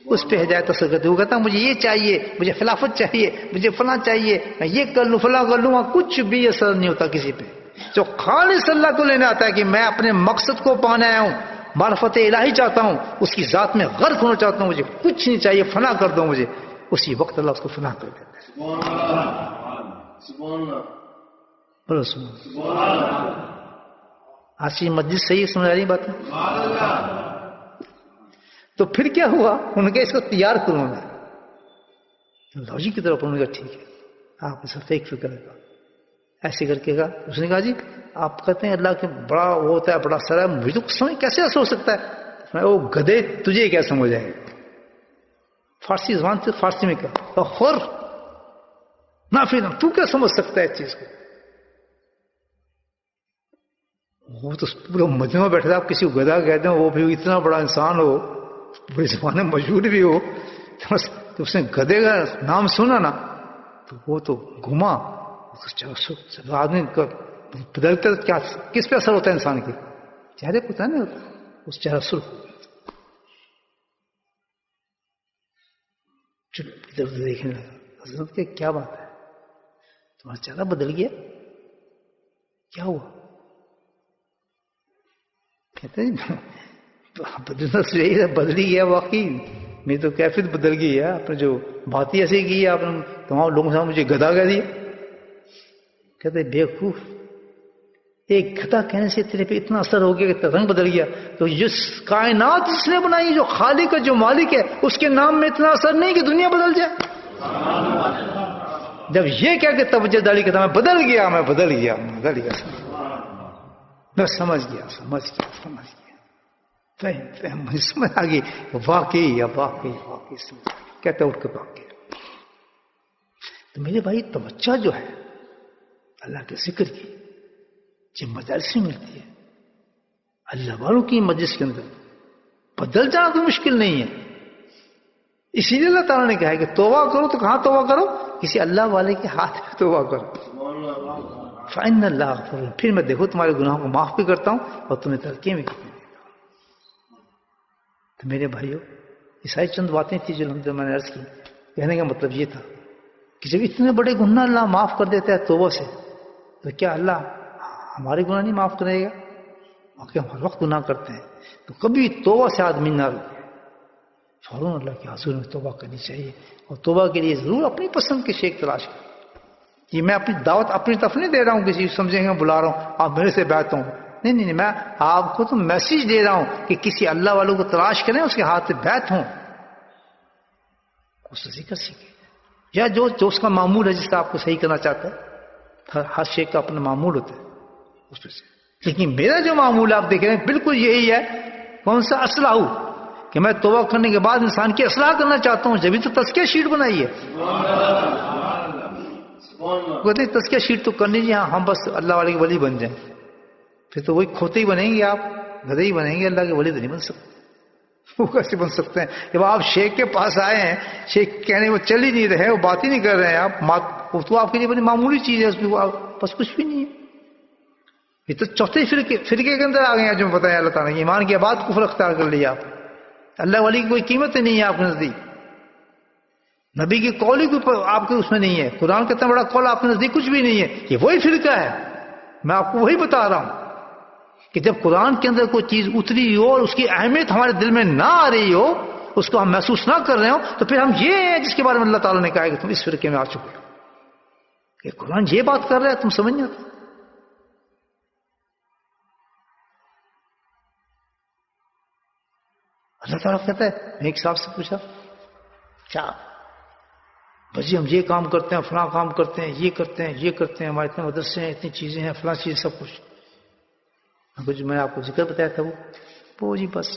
اس پہ ہدایت اثر کرتی ہے. وہ کہتا ہے مجھے یہ چاہیے، مجھے خلافت چاہیے، مجھے فلاں چاہیے، میں یہ کر لوں فلاں کر لوں، کچھ بھی اثر نہیں ہوتا کسی پہ. جو خالص اللہ کو لینے آتا ہے کہ میں اپنے مقصد کو پانے آیا ہوں، معرفت الہی چاہتا ہوں، اس کی ذات میں غرق ہونا چاہتا ہوں، مجھے کچھ نہیں چاہیے، فنا کر دو مجھے، اسی وقت اللہ اس کو فنا کر دیتا ہے. بولو سبحان اللہ. آج کی مسجد صحیح سمجھ آ رہی بات ہے؟ تو پھر کیا ہوا؟ انہوں نے کہا اس کو تیار کروں میں. لوجک کی طرف انہوں نے کہا ٹھیک ہے، آپ ایسا فیک فکر ہے ایسے کر کے کہا. اس نے کہا جی آپ کہتے ہیں اللہ کے بڑا وہ ہوتا ہے، بڑا سر ہے، مجھے تو سمجھ کیسے ایسا ہو سکتا ہے؟ وہ گدھے تجھے کیا سمجھ آئے گا؟ فارسی زبان سے فارسی میں کہا خور نافی تو کیا سمجھ سکتا ہے اس چیز کو؟ وہ تو پورا مجمع بیٹھا تھا. آپ کسی کو گدھا کہتے ہیں، وہ بھی اتنا بڑا انسان ہو، پورے زمانے میں مشہور بھی ہو، تو اس نے گدھے کا نام سنا نا تو وہ تو گھما. آدمی بدلتا کیا کس پہ اثر ہوتا ہے انسان کے چہرے پتہ نہیں ہوتا، اس چہرہ سرخ ہو گیا. ادھر ادھر دیکھنے لگا. حضرت کہ کیا بات ہے، تمہارا چہرہ بدل گیا، کیا ہوا؟ کہتے ہیں بدلنا تو یہی ہے، بدل ہی گیا واقعی، میری تو کیفیت بدل گئی ہے. آپ نے جو بات ہی ایسی کی ہے، آپ نے تمام لوگوں سے مجھے گدھا کہہ دیا. کہتے بیوقوف، ایک گدھا کہنے سے تیرے پہ اتنا اثر ہو گیا کہ رنگ بدل گیا. تو جس کائنات جس نے بنائی، جو خالق ہے، جو مالک ہے، اس کے نام میں اتنا اثر نہیں کہ دنیا بدل جائے. جب یہ کہہ کے توجہ داری کہتا میں بدل گیا، میں بدل گیا، میں بدل گیا، میں سمجھ گیا، سمجھ گیا، سمجھ گیا، مجھے سمجھ آ گئی واقعی یا واقعی واقعی سمجھ کہتا اٹھ کے واقعی. تو میرے بھائی توجہ جو ہے اللہ کے ذکر کی، جو مجالس میں ملتی ہے اللہ والوں کی مجلس کے اندر، بدل جانا کوئی مشکل نہیں ہے. اسی لیے اللہ تعالیٰ نے کہا ہے کہ توبہ کرو. تو کہاں توبہ کرو؟ کسی اللہ والے کے ہاتھ میں توبہ کرو. فَإِنَّ اللَّهَ غَفُورٌ، پھر میں دیکھو تمہارے گناہوں کو معاف بھی کرتا ہوں اور تمہیں ترقی بھی کرتا ہوں. تو میرے بھائیو، یہ ساری چند باتیں تھیں جو میں نے عرض کی. کہنے کا مطلب یہ تھا کہ جب اتنے بڑے گناہ اللہ معاف کر دیتا ہے توبہ سے، تو کیا اللہ ہمارے گناہ نہیں معاف کرے گا؟ واقعی ہم ہر وقت گناہ کرتے ہیں. تو کبھی توبہ سے آدمی نہ رکے، فوراً اللہ کے حضور میں توبہ کرنی چاہیے. اور توبہ کے لیے ضرور اپنی پسند کے شیخ تلاش کریں. یہ میں اپنی دعوت اپنی طرف نہیں دے رہا ہوں، کسی سمجھیں گے میں بلا رہا ہوں آپ میرے سے بیعت ہوں. نہیں نہیں، میں آپ کو تو میسج دے رہا ہوں کہ کسی اللہ والوں کو تلاش کریں، اس کے ہاتھ سے بیعت ہوں، اس سے ذکر سیکھیں. یا جو اس کا معمول ہے، جس کا آپ کو صحیح کرنا چاہتا ہے. ہر شیخ کا اپنا معمول ہوتا ہے اس پہ سے. لیکن میرا جو معمول آپ دیکھ رہے ہیں بالکل یہی ہے. کون سا؟ اصلاح، کہ میں توبہ کرنے کے بعد انسان کی اصلاح کرنا چاہتا ہوں. جبھی تو تزکیہ شیٹ بنائی ہے. کہتے ہیں تزکیہ شیٹ تو کرنی چاہیے، ہم بس اللہ والے کے ولی بن جائیں. پھر تو وہی کھوتے ہی بنیں گے، آپ گدھے ہی بنیں گے، اللہ کے ولی تو نہیں بن سکتے. وہ کیسے بن سکتے ہیں؟ جب آپ شیخ کے پاس آئے ہیں، شیخ کہنے وہ چل ہی نہیں رہے، وہ بات ہی نہیں کر رہے ہیں، آپ وہ تو آپ کے لیے بڑی معمولی چیز ہے، اس میں بس کچھ بھی نہیں ہے. یہ تو چوتھے فرقے کے اندر آ گئے ہیں جو بتایا اللہ تعالیٰ نے. ایمان کے بعد کفر اختیار کر لیا آپ. اللہ ولی کی کوئی قیمت ہی نہیں ہے آپ کے نزدیک. نبی کی قول ہی کوئی آپ کے اس میں نہیں ہے. قرآن کا اتنا بڑا قول آپ کے نزدیک کچھ بھی نہیں ہے. یہ وہی فرقہ ہے. میں آپ کو وہی بتا رہا ہوں کہ جب قرآن کے اندر کوئی چیز اتری ہو اور اس کی اہمیت ہمارے دل میں نہ آ رہی ہو، اس کو ہم محسوس نہ کر رہے ہو، تو پھر ہم یہ ہیں جس کے بارے میں اللہ تعالیٰ نے کہا ہے کہ تم اس فرقے میں آ چکے ہو. کہ قرآن یہ بات کر رہا ہے، تم سمجھ نہیں آتا. اللہ تعالیٰ کہتا ہے، میں ایک صاحب سے پوچھا کیا بھاجی ہم یہ کام کرتے ہیں، فلاں کام کرتے ہیں، یہ کرتے ہیں، یہ کرتے ہیں، ہمارے اتنے مدرسے ہیں، اتنی چیزیں ہیں، فلاں چیز سب کچھ. جو میں آپ کو ذکر بتایا تھا وہ جی بس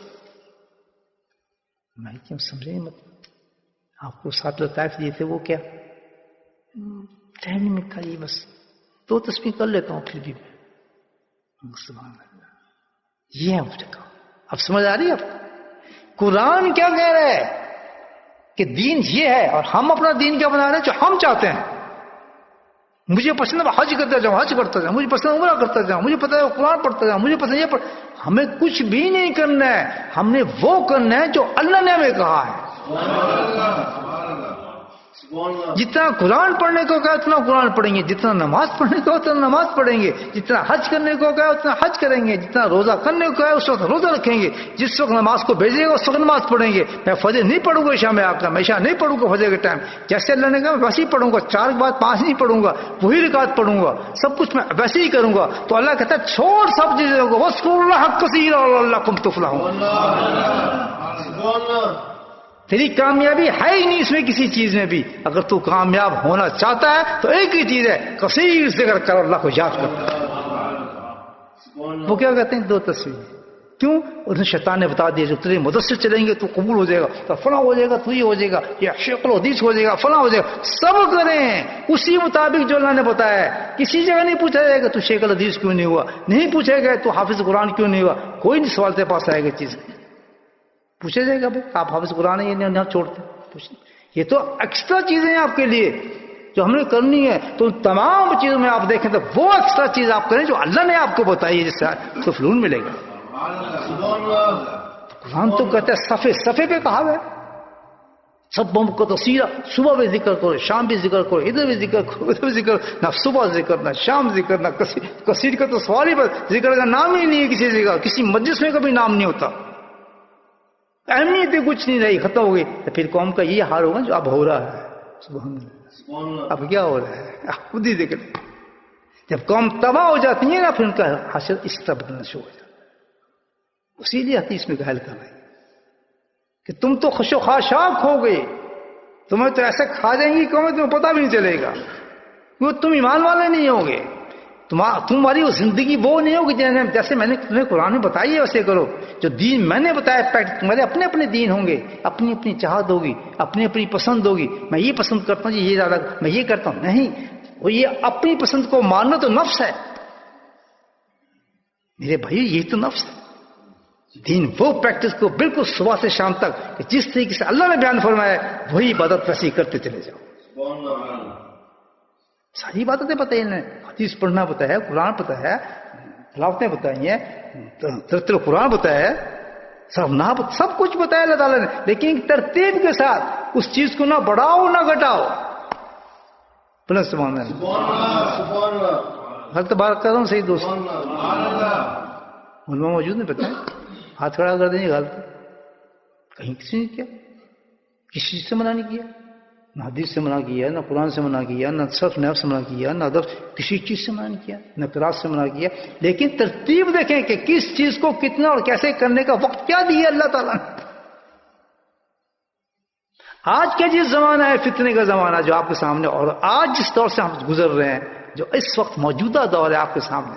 میں کیوں سمجھے مطلب آپ کو 7 لطائف دیے تھے، وہ کیا ذہن میں تھا، یہ بس 2 تسبیح کر لیتا ہوں پھر بھی میں. سبحان اللہ، یہ ہے مجھے کہا. اب سمجھ آ رہی ہے آپ کو؟ قرآن کیا کہہ رہا ہے کہ دین یہ ہے، اور ہم اپنا دین کیا بنا رہے ہیں جو ہم چاہتے ہیں. مجھے پسند ہے حج کرتا جاؤں، حج کرتا جاؤں، مجھے پسند عمرہ کرتا جاؤں، مجھے پتہ ہے قرآن پڑھتا جاؤں، مجھے پسند یہ ہمیں کچھ بھی نہیں کرنا ہے. ہم نے وہ کرنا ہے جو اللہ نے ہمیں کہا ہے. جتنا قرآن پڑھنے کو کہا اتنا قرآن پڑھیں گے، جتنا نماز پڑھنے کو اتنا نماز پڑھیں گے، جتنا حج کرنے کو کہا اتنا حج کریں گے، جتنا روزہ کرنے کو کہا اس وقت روزہ رکھیں گے، جس وقت نماز کو بھیجے گا اس وقت نماز پڑھیں گے. میں فجر نہیں پڑھوں گا عشاء میں آ کر، میں عشاء نہیں پڑھوں گا فجر کے ٹائم، جیسے اللہ نے کہا میں ویسے ہی پڑھوں گا. 4 کے بعد 5 نہیں پڑھوں گا، وہی رکعت پڑھوں گا، سب کچھ میں ویسے ہی کروں گا. تو اللہ کہتا ہے چھوڑ سب چیزوں کو، وَاذْكُرُوا اللَّهَ كَثِيرًا لَعَلَّكُمْ تُفْلِحُونَ. تیری کامیابی ہے ہی نہیں اس میں کسی چیز میں بھی. اگر تو کامیاب ہونا چاہتا ہے تو ایک ہی چیز ہے، کثیر ذکر کر، اللہ کو یاد کر. وہ کیا کہتے ہیں 2 تصویریں. کیوں؟ انہیں شیطان نے بتا دیا جو تیرے مدد سے چلیں گے تو قبول ہو جائے گا، تو فلاں ہو جائے گا، تو یہ ہو جائے گا، یہ شیخ الحدیث ہو جائے گا، فلاں ہو جائے گا. سب کریں اسی مطابق جو اللہ نے بتایا ہے. کسی جگہ نہیں پوچھا جائے گا تو شیخ الحدیث کیوں نہیں ہوا، نہیں پوچھے گا تو حافظ قرآن کیوں نہیں ہوا. کوئی نہیں سوال تیرے پاس آئے گا چیز پوچھا جائے گا بھائی آپ حافظ قرآن ہے یہ نہیں چھوڑتے. یہ تو ایکسٹرا چیزیں ہیں آپ کے لیے جو ہم نے کرنی ہے. تو تمام چیزوں میں آپ دیکھیں تو وہ ایکسٹرا چیز آپ کریں جو اللہ نے آپ کو بتائی ہے، جس سے سفلون ملے گا. قرآن تو کہتا ہے صفے پہ کہا ہے سب کو تصویر صبح بھی ذکر کرو، شام بھی ذکر کرو، ادھر بھی ذکر کرو، ادھر بھی ذکر. نہ صبح ذکر، نہ شام ذکر، نہ کثیر کا تو سوال ہی ذکر کا نام ہی نہیں ہے کسی جگہ، کسی مجلس میں کبھی نام نہیں ہوتا. اہمیت کچھ نہیں رہی، ختم ہو گئی. تو پھر قوم کا یہ حال ہوگا جو اب ہو رہا ہے. سبحان اللہ. اب کیا ہو رہا ہے خود ہی دیکھ. جب قوم تباہ ہو جاتی ہے نا پھر ان کا حشر اس طرح بدلنا شروع ہو جاتا ہے. اسی لیے حدیث میں گھائل کر رہے ہیں کہ تم تو خوش و خاشاک ہو گئے، تمہیں تو ایسے کھا جائیں گی قومیں تمہیں پتہ بھی نہیں چلے گا، کیونکہ تم ایمان والے نہیں ہوگے. تمہاری وہ زندگی وہ نہیں ہوگی جیسے میں نے تمہیں قرآن میں بتائی ہے ویسے کرو. جو دین میں نے بتایا تمہارے اپنے اپنے دین ہوں گے، اپنی اپنی چاہت ہوگی، اپنی اپنی پسند ہوگی. میں یہ پسند کرتا ہوں یہ زیادہ، میں یہ کرتا ہوں نہیں. وہ یہ اپنی پسند کو ماننا تو نفس ہے میرے بھائی، یہ تو نفس ہے. دین وہ پریکٹس کو بالکل صبح سے شام تک کہ جس طریقے سے اللہ نے بیان فرمایا وہی عبادت ویسے ہی کرتے چلے جاؤ. ساری باتیں پتہ ہے، حدیث پڑھنا پتہ ہے، قرآن پتہ ہے، تلاوتیں بتائی ہیں، ترتیل قرآن بتایا ہے، سب کچھ بتایا اللہ تعالیٰ نے. لیکن ترتیب کے ساتھ اس چیز کو نہ بڑھاؤ نہ گھٹاؤ. بولے سبحان اللہ. غلط بات کر رہا ہوں صحیح دوست؟ علماء موجود نہیں بتائیں، ہاتھ کھڑا کر دیں. غلط کہیں کسی نے کیا، کسی چیز سے منع نہیں کیا، نہ حدیث سے منع کیا، نہ قرآن سے منع کیا، نہ صرف نفس سے منع کیا، نہ ادب کسی چیز سے منع نہیں کیا، نہ قرآن سے منع کیا. لیکن ترتیب دیکھیں کہ کس چیز کو کتنا اور کیسے کرنے کا وقت کیا دیا اللہ تعالیٰ نے. آج کا جس زمانہ ہے فتنے کا زمانہ جو آپ کے سامنے، اور آج جس دور سے ہم گزر رہے ہیں جو اس وقت موجودہ دور ہے آپ کے سامنے،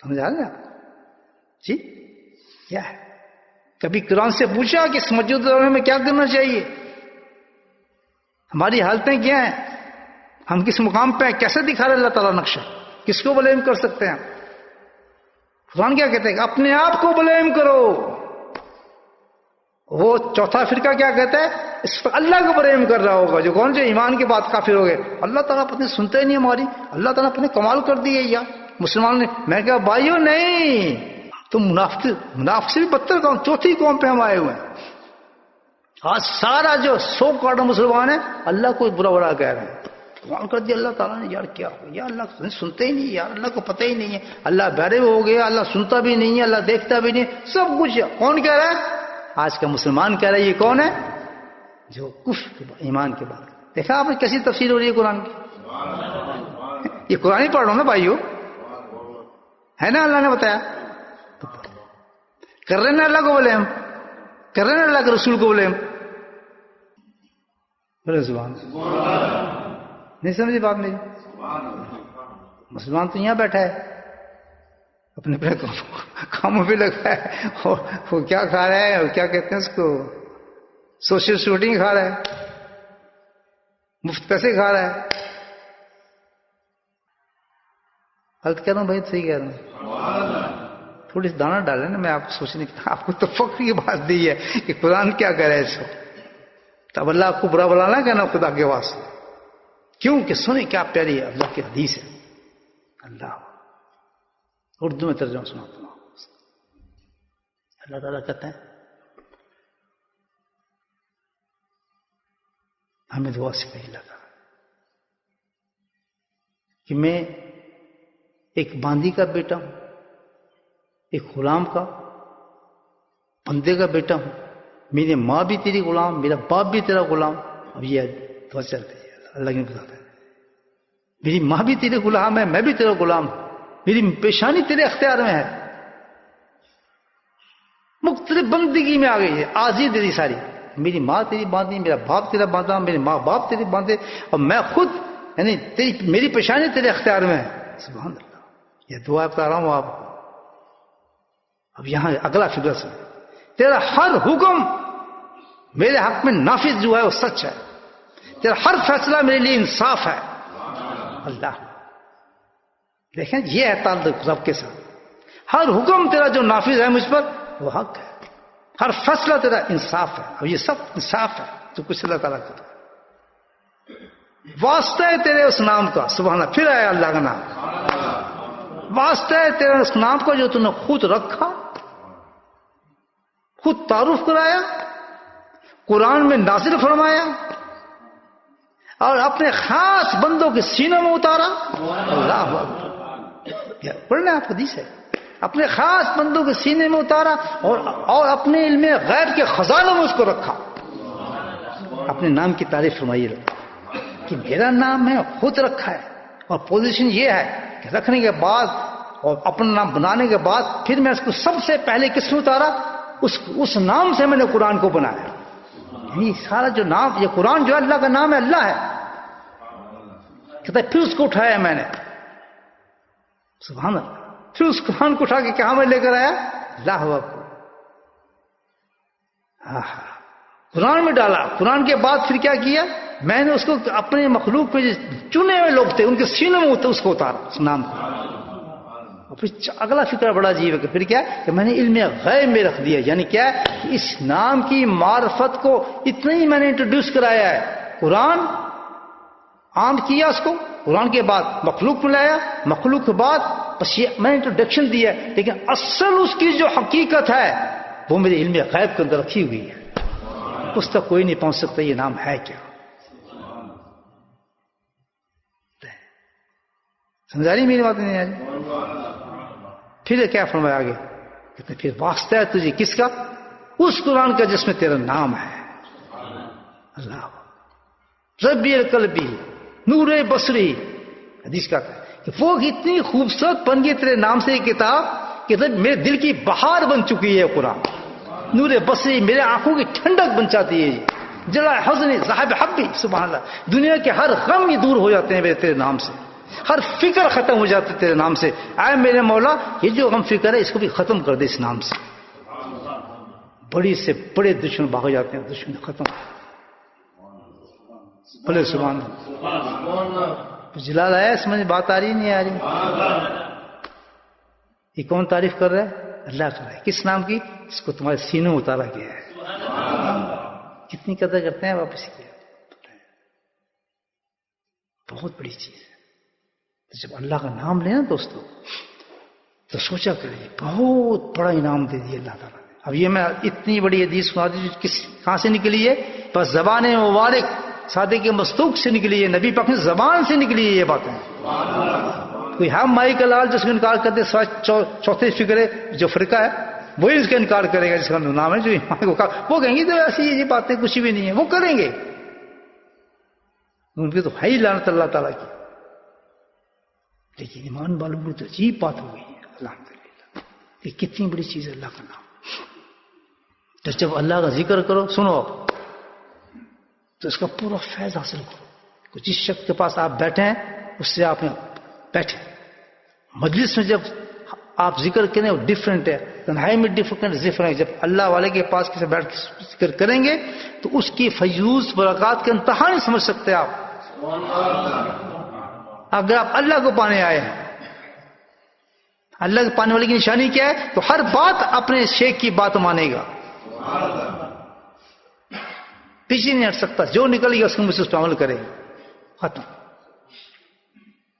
سمجھ آ رہے ہیں جی کیا ہے؟ کبھی قرآن سے پوچھا کہ اس موجودہ دور میں کیا کرنا چاہیے؟ ہماری حالتیں کیا ہیں؟ ہم کس مقام پہ ہیں؟ کیسے دکھا رہے اللہ تعالیٰ نقشہ؟ کس کو بلیم کر سکتے ہیں؟ قرآن کیا کہتے ہیں کہ اپنے آپ کو بلیم کرو. وہ چوتھا فرقہ کیا کہتا ہے؟ اس پر اللہ کو بلیم کر رہا ہوگا جو کون سے ایمان کے بعد کافر ہو گئے. اللہ تعالیٰ پتہ سنتے ہی نہیں ہماری، اللہ تعالیٰ اپنے کمال کر دیے یا مسلمان نے. میں کہا بھائیو نہیں، تم منافق سے بھی بدتر قوم، چوتھی قوم پہ ہم آئے ہوئے ہیں. آج سارا جو 100 کروڑ مسلمان ہے اللہ کو برا برا کہہ رہے ہیں. کمال کر دیا اللہ تعالیٰ نے. یار کیا ہو یا اللہ سنتے ہی نہیں یار، اللہ کو پتہ ہی نہیں ہے، اللہ بہرے ہو گیا، اللہ سنتا بھی نہیں ہے، اللہ دیکھتا بھی نہیں، سب کچھ ہے. کون کہہ رہا ہے؟ آج کا مسلمان کہہ رہا ہے. یہ کون ہے؟ جو کفر ایمان کے بعد. دیکھا آپ نے کیسی تفسیر ہو رہی ہے قرآن کی؟ یہ قرآن ہی پڑھ رہا ہوں نا بھائیو، ہے نا؟ اللہ نے بتایا. کر رہے نا اللہ کو بولے، ہم کر رہے نا اللہ کے رسول کو بولے. ہم زبان نہیں سمجھے بات میری؟ مسلمان تو یہاں بیٹھا ہے اپنے اپنے کاموں پہ لگا ہے، وہ کیا کھا رہا ہے، کیا کہتے ہیں اس کو، سوشل شوٹنگ کھا رہا ہے، مفت پیسے کھا رہا ہے. غلط کہہ رہا ہوں بھائی؟ صحیح کہہ رہا ہوں. تھوڑی سی دانا ڈالیں نا، میں آپ کو سوچنے کی، آپ کو تو فخر کی بات دی ہے کہ قرآن کیا کہہ رہے ہے اس کو، تب اللہ آپ کو برا بلا نہ کہنا خدا کے واسطے، کیوں کہ سنیں کیا پیاری ہے اللہ کی حدیث ہے. اللہ اردو میں ترجمہ سناتا ہوں. اللہ تعالیٰ کہتے ہیں ہمیں دعا سکھائی اللہ تعالیٰ کہ میں ایک باندی کا بیٹا ہوں، ایک غلام کا، بندے کا بیٹا ہوں، میری ماں بھی تیری غلام، میرا باپ بھی تیرا غلام. اب یہ دعا چلتی ہے، اللہ نے بتاتا ہے میری ماں بھی تیرے غلام ہے، میں بھی تیرا غلام ہوں، میری پیشانی تیرے اختیار میں ہے. مختلف بندگی میں آ گئی ہے، آزی تیری ساری، میری ماں تیری باندھی، میرا باپ تیرا باندھا، میرے ماں باپ تیری باندھے، اور میں خود یعنی میری پیشانی تیرے اختیار میں ہے. سبحان اللہ. یہ دعا بتا رہا ہوں آپ کو. اب یہاں اگلا فکر سے تیرا ہر حکم میرے حق میں نافذ جو ہے وہ سچ ہے، تیرا ہر فیصلہ میرے لیے انصاف ہے. اللہ دیکھیں یہ ہے تعلق رب کے ساتھ. ہر حکم تیرا جو نافذ ہے مجھ پر وہ حق ہے، ہر فیصلہ تیرا انصاف ہے. اور یہ سب انصاف ہے تو کچھ اللہ تعالیٰ کا واسطہ ہے تیرے اس نام کا. سبحان اللہ. پھر آیا اللہ کا نام. واسطہ ہے تیرے اس نام کا جو تم نے خود رکھا، خود تعارف کرایا، قرآن میں نازل فرمایا اور اپنے خاص بندوں کے سینوں میں اتارا. اللہ اکبر. پڑھنا آپ حدیث ہے. اپنے خاص بندوں کے سینے میں اتارا اور اپنے علم غیب کے خزانوں میں اس کو رکھا. اپنے نام کی تعریف فرمائیے کہ میرا نام ہے، خود رکھا ہے. اور پوزیشن یہ ہے کہ رکھنے کے بعد اور اپنا نام بنانے کے بعد پھر میں اس کو سب سے پہلے کس میں اتارا؟ اس نام سے میں نے قرآن کو بنایا. یعنی سارا جو نام، یہ قرآن جو اللہ کا نام ہے، اللہ ہے. کہتا ہے پھر اس کو اٹھایا میں نے. سبحان اللہ. پھر اس قرآن کو اٹھا کے کہاں میں لے کر آیا؟ اللہ اکبر. قرآن میں ڈالا. قرآن کے بعد پھر کیا کیا؟ میں نے اس کو اپنے مخلوق میں جو چنے ہوئے لوگ تھے ان کے سینوں میں اس کو اتارا، اس نام کو. اور پھر اگلا فکر بڑا عجیب ہے کہ پھر کیا کہ میں نے علم غیب میں رکھ دیا. یعنی کیا ہے کہ اس نام کی معرفت کو اتنا ہی میں نے انٹروڈیوس کرایا ہے. قرآن عام کیا اس کو، قرآن کے بعد مخلوق میں لایا، مخلوق کے بعد بس یہ میں نے انٹروڈکشن دیا. لیکن اصل اس کی جو حقیقت ہے وہ میرے علم غیب کے اندر رکھی ہوئی ہے. اس تک کوئی نہیں پہنچ سکتا یہ نام ہے کیا. سمجھا رہی میری بات نہیں آج؟ پھر کیا فرمایا آگے؟ کہتے پھر واسطہ ہے تجھے کس کا؟ اس قرآن کا جس میں تیرا نام ہے. اللہ ربی القلبی نور بصری. حدیث کا کہ وہ اتنی خوبصورت بن گئی تیرے نام سے یہ کتاب کہ میرے دل کی بہار بن چکی ہے قرآن. نور بصری میرے آنکھوں کی ٹھنڈک بن جاتی ہے. جلا حزن صاحب حبی. سبحان اللہ. دنیا کے ہر غم یہ دور ہو جاتے ہیں میرے تیرے نام سے، ہر فکر ختم ہو جاتی تیرے نام سے. آئے میرے مولا یہ جو غم فکر ہے اس کو بھی ختم کر دے اس نام سے. بڑی سے بڑے دشمن بھاگ جاتے ہیں، دشمن ختم. بولے سبحان اللہ. جلال آیا سمجھ بات آ رہی نہیں آ رہی؟ یہ کون تعریف کر رہا ہے؟ اللہ کر رہا ہے. کس نام کی؟ اس کو تمہارے سینوں اتارا گیا ہے. کتنی قدر کرتے ہیں واپس کی. بہت بڑی چیز ہے. جب اللہ کا نام لیں نا دوستو تو سوچا کریں بہت بڑا انعام دے دیا اللہ تعالیٰ نے. اب یہ میں اتنی بڑی حدیث سنا دی کہاں سے نکلی ہے؟ بس زبان مبارک صادق مصدوق سے نکلی ہے. نبی پاک کی زبان سے نکلی ہے یہ باتیں. کوئی ہم مائی کا لال جس کا انکار کرتے چوتھے فکرے جو فرقہ ہے وہی اس کا انکار کرے گا جس کا نام ہے جو وہ کہیں گے تو ایسی یہ باتیں کچھ بھی نہیں ہے. وہ کریں گے، ان کی تو ہے ہی لعنت اللہ تعالیٰ کی. لیکن ایمان والوں کو تو عجیب بات ہو گئی ہے. الحمدللہ یہ کتنی بڑی چیز ہے اللہ کا نام. تو جب اللہ کا ذکر کرو سنو تو اس کا پورا فیض حاصل کرو. جس شخص کے پاس آپ بیٹھے ہیں اس سے آپ بیٹھے. مجلس میں جب آپ ذکر کریں وہ ڈفرینٹ ہے، تنہائی میں ڈفرینٹ ہے. جب اللہ والے کے پاس کسی بیٹھ کے ذکر کریں گے تو اس کی فیوز برکات کے انتہا نہیں سمجھ سکتے آپ. اگر آپ اللہ کو پانے آئے ہیں، اللہ کے پانے والے کی نشانی کیا ہے؟ تو ہر بات اپنے شیخ کی بات مانے گا، پیچھے نہیں ہٹ سکتا، جو نکل گیا اس کو اس پہ عمل کرے گا، ختم،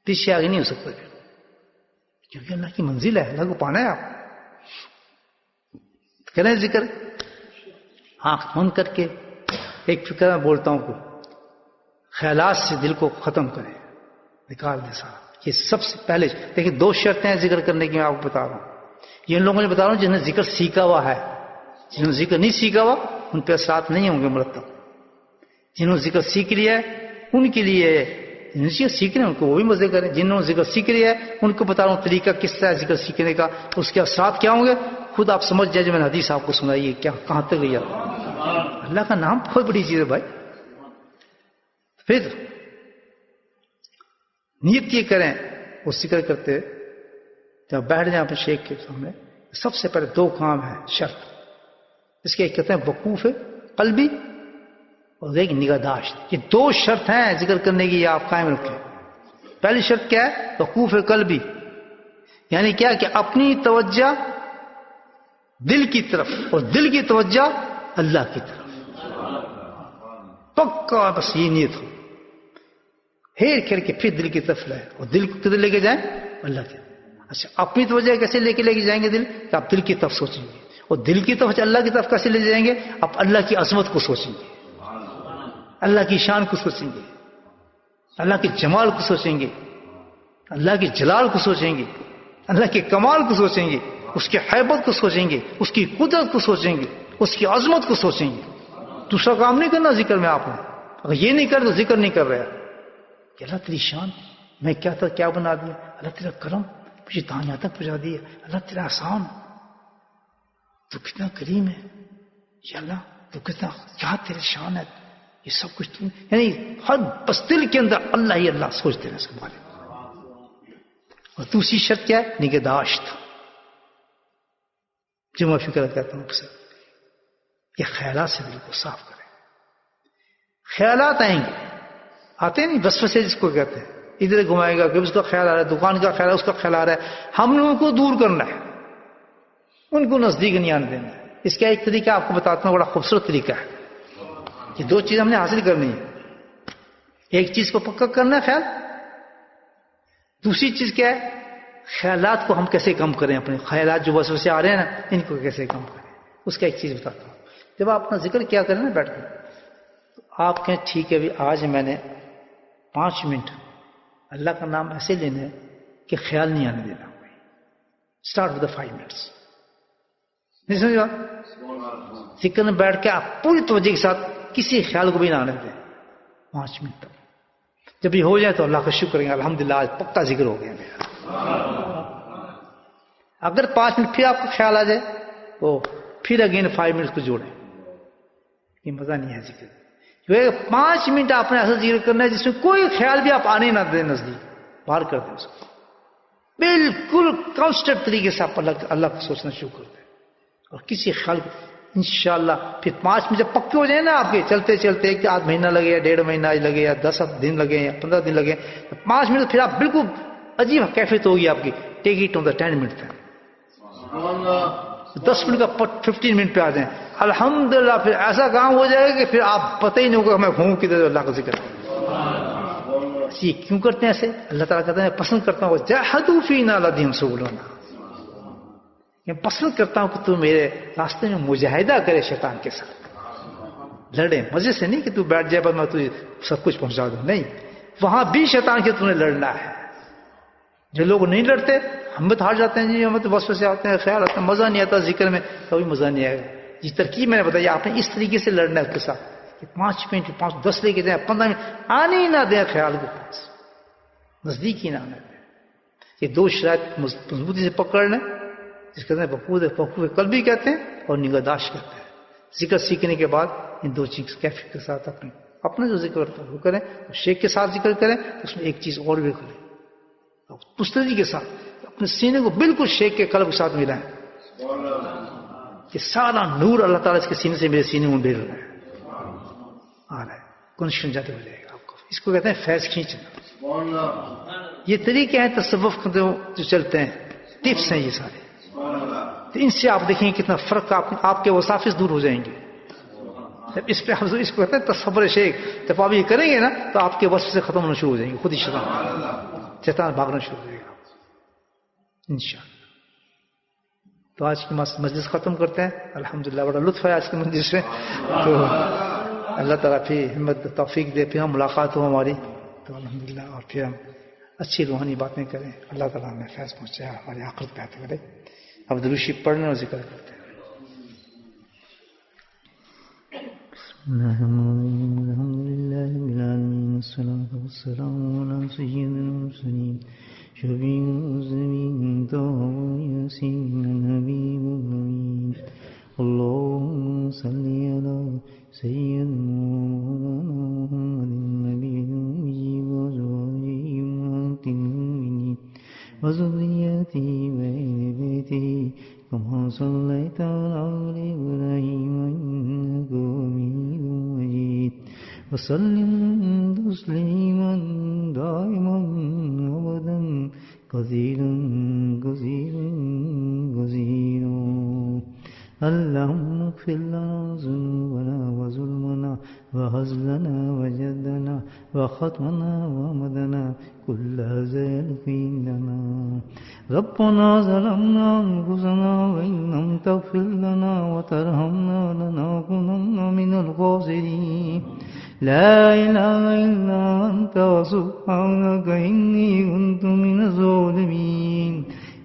پیچھے آگے نہیں ہو سکتا، کیونکہ اللہ کی منزل ہے، اللہ کو پانا ہے۔ آپ کریں ذکر، آنکھ بند کر کے ایک فکر میں بولتا ہوں کہ خیالات سے دل کو ختم کریں، نکال دیں سارا۔ یہ سب سے پہلے دیکھیں 2 شرطیں ہیں ذکر کرنے کی، میں آپ کو بتا رہا ہوں، یہ ان لوگوں نے بتا رہا ہوں جنہوں نے ذکر سیکھا ہوا ہے، جنہوں نے ذکر نہیں سیکھا ہوا ان پہ اثرات نہیں ہوں گے مرتب، جنہوں نے ذکر سیکھ لیا ہے ان کے لیے، جنہوں نے سیکھ رہے ہیں ان کو وہ بھی مزے کریں، جنہوں نے ذکر سیکھ لیا ہے ان کو بتا رہا ہوں طریقہ کس طرح ذکر سیکھنے کا، اس کے اثرات کیا ہوں گے خود آپ سمجھ جائیں، جو میں نے حدیث آپ کو سنائی ہے کیا کہاں تک گئی۔ اللہ کا نام بہت بڑی چیز ہے بھائی۔ پھر نیت یہ کریں، وہ ذکر کرتے جب بیٹھ جائیں اپنے شیخ کے سامنے، سب سے پہلے 2 کام ہیں شرط، اس کے ایک کہتے ہیں وقوف قلبی اور ایک نگہداشت، یہ 2 شرط ہیں ذکر کرنے کی، یہ آپ قائم رکھیں۔ پہلی شرط کیا ہے؟ وقوف قلبی، یعنی کیا کہ اپنی توجہ دل کی طرف اور دل کی توجہ اللہ کی طرف، پکا بس یہ نیت ہو، ہیر کر کے پھر دل کی طرف لائے اور دل کو کدھر لے کے جائیں؟ اللہ کی طرف۔ اچھا اپنی توجہ کیسے لے کے جائیں گے دل؟ کہ آپ دل کی طرف سوچیں گے، اور دل کی طرف اللہ کی طرف کیسے لے جائیں گے؟ آپ اللہ کی عظمت کو سوچیں گے، اللہ کی شان کو سوچیں گے، اللہ کے جمال کو سوچیں گے، اللہ کے جلال کو سوچیں گے، اللہ کے کمال کو سوچیں گے، اس کی حیبت کو سوچیں گے، اس کی قدرت کو سوچیں گے، اس کی عظمت کو سوچیں گے۔ دوسرا کام نہیں کرنا ذکر میں آپ نے، اگر یہ نہیں کر تو ذکر نہیں کر رہا کہ اللہ تیری شان، میں کیا تھا کیا بنا دیا، اللہ تیرا کرم مجھے یہاں تک پہنچا دیا، اللہ تیرا احسان، تو کتنا کریم ہے یا اللہ، تو کتنا کیا تیرے شان ہے، یہ سب کچھ تم، یعنی ہر بس دل کے اندر اللہ ہی اللہ سوچتے رہے اس کے بارے میں۔ اور دوسری شرط کیا ہے؟ نگہداشت، جو میں فکر کہتا ہوں اکثر، یہ خیالات سے دل کو صاف کریں۔ خیالات آئیں گے، آتے نہیں وسوسے جس کو کہتے ہیں، ادھر گھمائے گا کہ اس کا خیال آ رہا ہے، دکان کا خیال ہے، اس کا خیال آ رہا ہے، ہم نے ان کو دور کرنا ہے، ان کو نزدیک نہیں آنے دینا ہے۔ اس کا ایک طریقہ آپ کو بتاتا ہوں، بڑا خوبصورت طریقہ ہے، یہ 2 چیز ہم نے حاصل کرنی ہے، ایک چیز کو پکا کرنا ہے خیال، دوسری چیز کیا ہے؟ خیالات کو ہم کیسے کم کریں، اپنے خیالات جو وسوسے آ رہے ہیں نا ان کو کیسے کم کریں، اس کا ایک چیز بتاتا ہوں۔ جب آپ اپنا ذکر کیا کریں نا بیٹھ کر، تو آپ کہیں ٹھیک ہے بھی آج میں نے 5 منٹ اللہ کا نام ایسے لینا ہے کہ خیال نہیں آنے دینا، اسٹارٹ ود 5 منٹس، نہیں سمجھا؟ ذکر میں بیٹھ کے آپ پوری توجہ کے ساتھ کسی خیال کو بھی نہ آنے دیں 5 منٹ تک۔ جب یہ ہو جائے تو اللہ کا شکر کریں گے، الحمدللہ آج پکا ذکر ہو گیا میرا۔ اگر 5 منٹ پھر آپ کو خیال آ جائے تو پھر اگین 5 منٹ کو جوڑیں، یہ مزہ نہیں ہے ذکر۔ 5 منٹ آپ نے ایسا ذکر کرنا ہے جس میں کوئی خیال بھی آپ آنے نہ دیں نزدیک، باہر کر دیں اس کو، بالکل کانسٹنٹ طریقے سے آپ اللہ کو سوچنا شروع کر دیں، اور کسی خیال کو انشاءاللہ پھر 5 منٹ جب پکے ہو جائیں نا آپ کے، چلتے چلتے 1 مہینہ لگے یا 1.5 مہینہ لگے یا 10 دن لگے یا 15 دن لگے، 5 منٹ پھر آپ بالکل عجیب کیفیت ہوگی آپ کی، take it on the 10 minute تک، 10 منٹ کا 15 منٹ پہ آ جائیں، الحمدللہ پھر ایسا کام ہو جائے گا کہ پھر آپ پتہ ہی نہیں ہوگا میں ہوں کدھر، اللہ کا ذکر۔ یہ کیوں کرتے ہیں ایسے؟ اللہ تعالیٰ کہتے ہیں میں پسند کرتا ہوں جاہدوا فینا لہدیہم سبلنا، میں پسند کرتا ہوں کہ تو میرے راستے میں مجاہدہ کرے شیطان کے ساتھ، لڑے، مزے سے نہیں کہ تو بیٹھ جائے بس میں تجھے سب کچھ پہنچا دوں، نہیں، وہاں بھی شیطان کے تمہیں لڑنا ہے۔ جو لوگ نہیں لڑتے ہم تو ہار جاتے ہیں، جی ہمیں تو وسوسے آتے ہیں، خیال آتا ہے، مزہ نہیں آتا ذکر میں، کبھی مزہ نہیں آئے گا۔ یہ ترکیب میں نے بتائی، آپ نے اس طریقے سے لڑنا ہے اس کے ساتھ کہ 5 منٹ 10 لے کے جائیں، 15 منٹ آنے ہی نہ دیں خیال کے پاس، نزدیک ہی نہ آنے دیں۔ یہ 2 شرائط مضبوطی سے پکڑ لیں، جس کہتے ہیں وقوف قلبی کہتے ہیں اور نگہداشت کہتے ہیں۔ ذکر سیکھنے کے بعد ان 2 چیز کیفیت کے ساتھ اپنا جو ذکر کرتا ہے وہ کریں، اور شیخ کے ساتھ ذکر کریں، اس میں ایک چیز اور بھی کریں، پستری کے ساتھ اپنے سینے کو بالکل شیخ کے قلب کے ساتھ ملائیں، کہ سارا نور اللہ تعالیٰ اس کے سینے سے میرے سینے میں ڈھیر رہا ہے، آ رہا ہے، کنشن جاتے ہو جائے گا آپ کو، اس کو کہتے ہیں فیض کھینچنا۔ یہ طریقے ہیں تصوف جو چلتے ہیں، ٹپس ہیں یہ سارے. تو ان سے آپ دیکھیں کتنا فرق آپ کے وسافس دور ہو جائیں گے. جب اس پہ حضور اس کو کہتے ہیں تصور شیخ، جب آپ یہ کریں گے نا تو آپ کے وصف سے ختم ہونا شروع ہو جائیں گے، خود ہی شیطان بھاگنا شروع ہو جائے گا انشاءاللہ. تو آج کی مجلس ختم کرتے ہیں. الحمدللہ بڑا لطف ہے آج کی مجلس میں. تو اللہ تعالیٰ پھر ہمت توفیق دے، پھر ہم ملاقات ہو ہماری تو الحمدللہ، اور پھر ہم اچھی روحانی باتیں کریں. اللہ تعالیٰ ہمیں فیض پہنچائے، ہماری آخرت بہتر کرے. اب درود شریف پڑھنے اور ذکر کرتے ہیں. الحمدللہ رب العالمین، والصلاة والسلام علی سید المرسلین، شفیع المذنبین، طه یاسین حبیب الامین. اللهم صل على سيدنا محمد النبي الأمي وأزواجه أمهات المؤمنين وذريته وأهل بيته كما صليت على آل إبراهيم إنك حميد مجيد. وسلم تسليما دائما أبدا كثيرا كثيرا كثيرا. اللهم اغفر لنا ذنوبنا وظلمنا وهزلنا وجدنا وخطأنا ومدنا كل ذلك عندنا. ربنا ظلمنا أنفسنا وإن لم تغفر لنا وترحمنا لنكونن من الخاسرين. لا إله إلا أنت سبحانك إني كنت من الظالمين.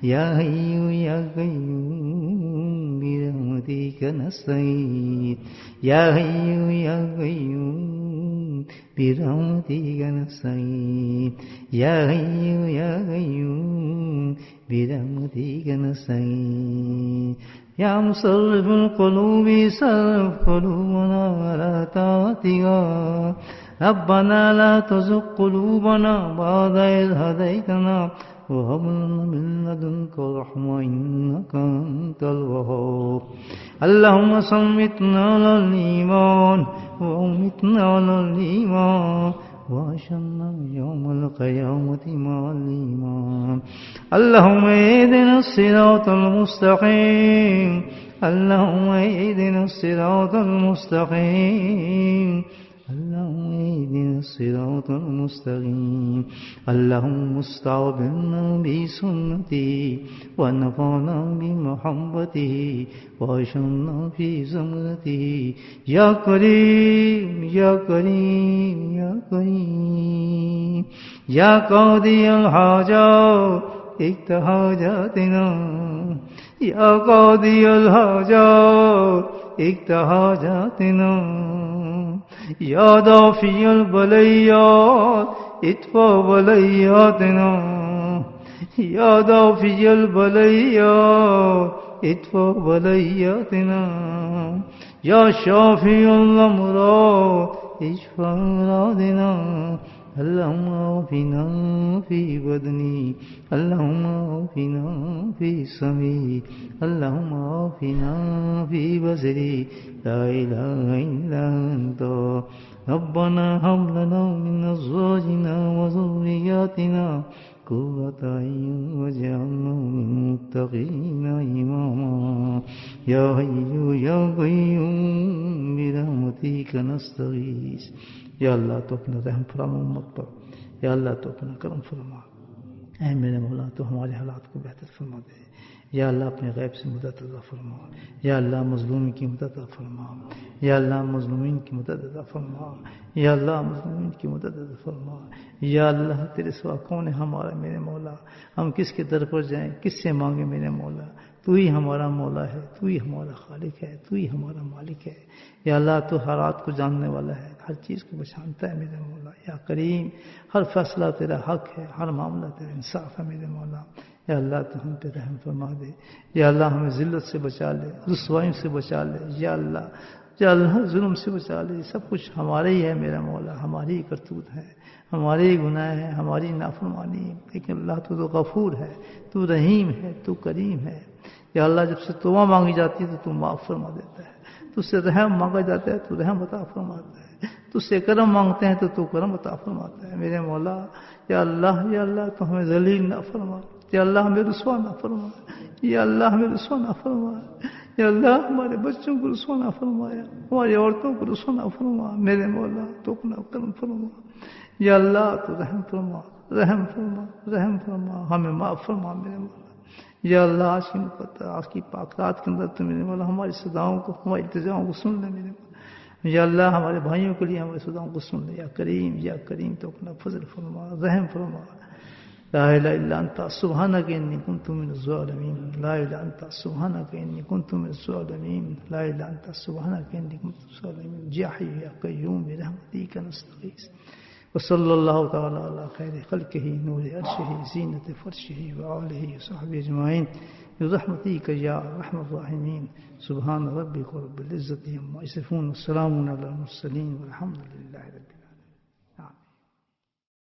يا حي يا قيوم برحمتك نستغيث. يا حي يا قيوم برحمتك نستغيث. يا حي يا قيوم برحمتك نستغيث. يا مصرف القلوب صرف قلوبنا على طاعتك. ربنا لا تزغ قلوبنا بعد إذ هديتنا وهب لنا من لدنك رحمة إنك أنت الوهاب. اللهم صمتنا على الإيمان وأمتنا على الإيمان وأحشرنا يوم القيامة مع الإيمان. اللهم اهدنا الصراط المستقيم. اللهم اهدنا الصراط المستقيم. اللهم اهدنا الصراط المستقيم. اللهم استعبدنا بسنته ونفعنا بمحبته واشرنا في زمرته. يا كريم يا كريم يا كريم. يا قاضي الحاجات اقض حاجاتنا. يا قاضي الحاجات اقض حاجاتنا. يا دافع البليات ادفع بلياتنا. يا دافع البليات ادفع بلياتنا. يا شافي الأمراض اشفع أمراضنا. اللهم عافنا في بدني. اللهم عافنا في سمعي. اللهم عافنا في بصري. لا إله إلا أنت. ربنا هب لنا من أزواجنا وذرياتنا قرة أعين واجعلنا للمتقين إماما. يا حي يا قيوم برحمتك نستغيث. یا اللہ تو اپنا رحم فرما امت پر. یا اللہ تو اپنا کرم فرما. اے میرے مولا تو ہمارے حالات کو بہتر فرما دے. یا اللہ اپنے غیب سے مدد عطا فرما. یا اللہ مظلومین کی مدد عطا فرما. یا اللہ مظلومین کی مدد عطا فرما. یا اللہ مظلومین کی مدد عطا فرما. یا اللہ تیرے سوا کون ہے ہمارا میرے مولا؟ ہم کس کے در پر جائیں، کس سے مانگیں میرے مولا؟ تو ہی ہمارا مولا ہے، تو ہی ہمارا خالق ہے، تو ہی ہمارا مالک ہے. یا اللہ تو ہر رات کو جاننے والا ہے، ہر چیز کو پہچانتا ہے میرے مولا. یا کریم ہر فیصلہ تیرا حق ہے، ہر معاملہ تیرا انصاف ہے میرے مولا. یا اللہ تو ہم پہ رحم فرما دے. یا اللہ ہمیں ذلت سے بچا لے، رسوائیوں سے بچا لے. یا اللہ ظلم سے بچا لے. سب کچھ ہمارے ہی ہے میرا مولا، ہماری ہی کرتوت ہے، ہمارے ہی گناہ ہیں، ہماری نافرمانی. لیکن اللہ تو غفور ہے، تو رحیم ہے، تو کریم ہے. یا اللہ جب سے توبہ مانگی جاتی ہے تو معاف فرما دیتا ہے. تجھ سے رحم مانگا جاتا ہے تو رحم عطا فرماتا ہے. تجھ سے کرم مانگتے ہیں تو کرم عطا فرماتا ہے میرے مولا. یا اللہ تو ہمیں ذلیل نہ فرما. یا اللہ ہمیں رسوا نہ فرما، یا اللہ ہمیں رسوا نہ فرما، یا اللہ ہمارے بچوں کو رسوا نہ فرمایا، ہماری عورتوں کو رسوا نہ فرما، میرے مولا تو اپنا کرم فرما، یا اللہ تو رحم فرما، رحم فرما، رحم فرما، ہمیں معاف فرما میرے مولا۔ یا اللہ آج کی پاک رات کے اندر تو میرے مولا ہماری صداؤں کو، ہماری التجاؤں کو سن لے میرے مولا۔ یا اللہ ہمارے بھائیوں کے لیے ہماری صداؤں کو سن لے، یا کریم تو اپنا فضل فرما، رحم فرما۔ لا الہ الا انت سبحانک انی کنت من الظالمین، لا الہ الا انت سبحانک انی کنت من الظالمین، لا الہ الا انت سبحانک انی کنت من الظالمین، یا حی یا قیوم برحمتک نستغیث۔ وصلی اللہ تعالی علی خیر خلقہ نور عرشہ زینت فرشہ وآلہ وصحبہ اجمعین برحمتک یا ارحم الراحمین۔ سبحان ربک رب العزۃ عما یصفون، وسلام علی المرسلین والحمد للہ رب العالمین۔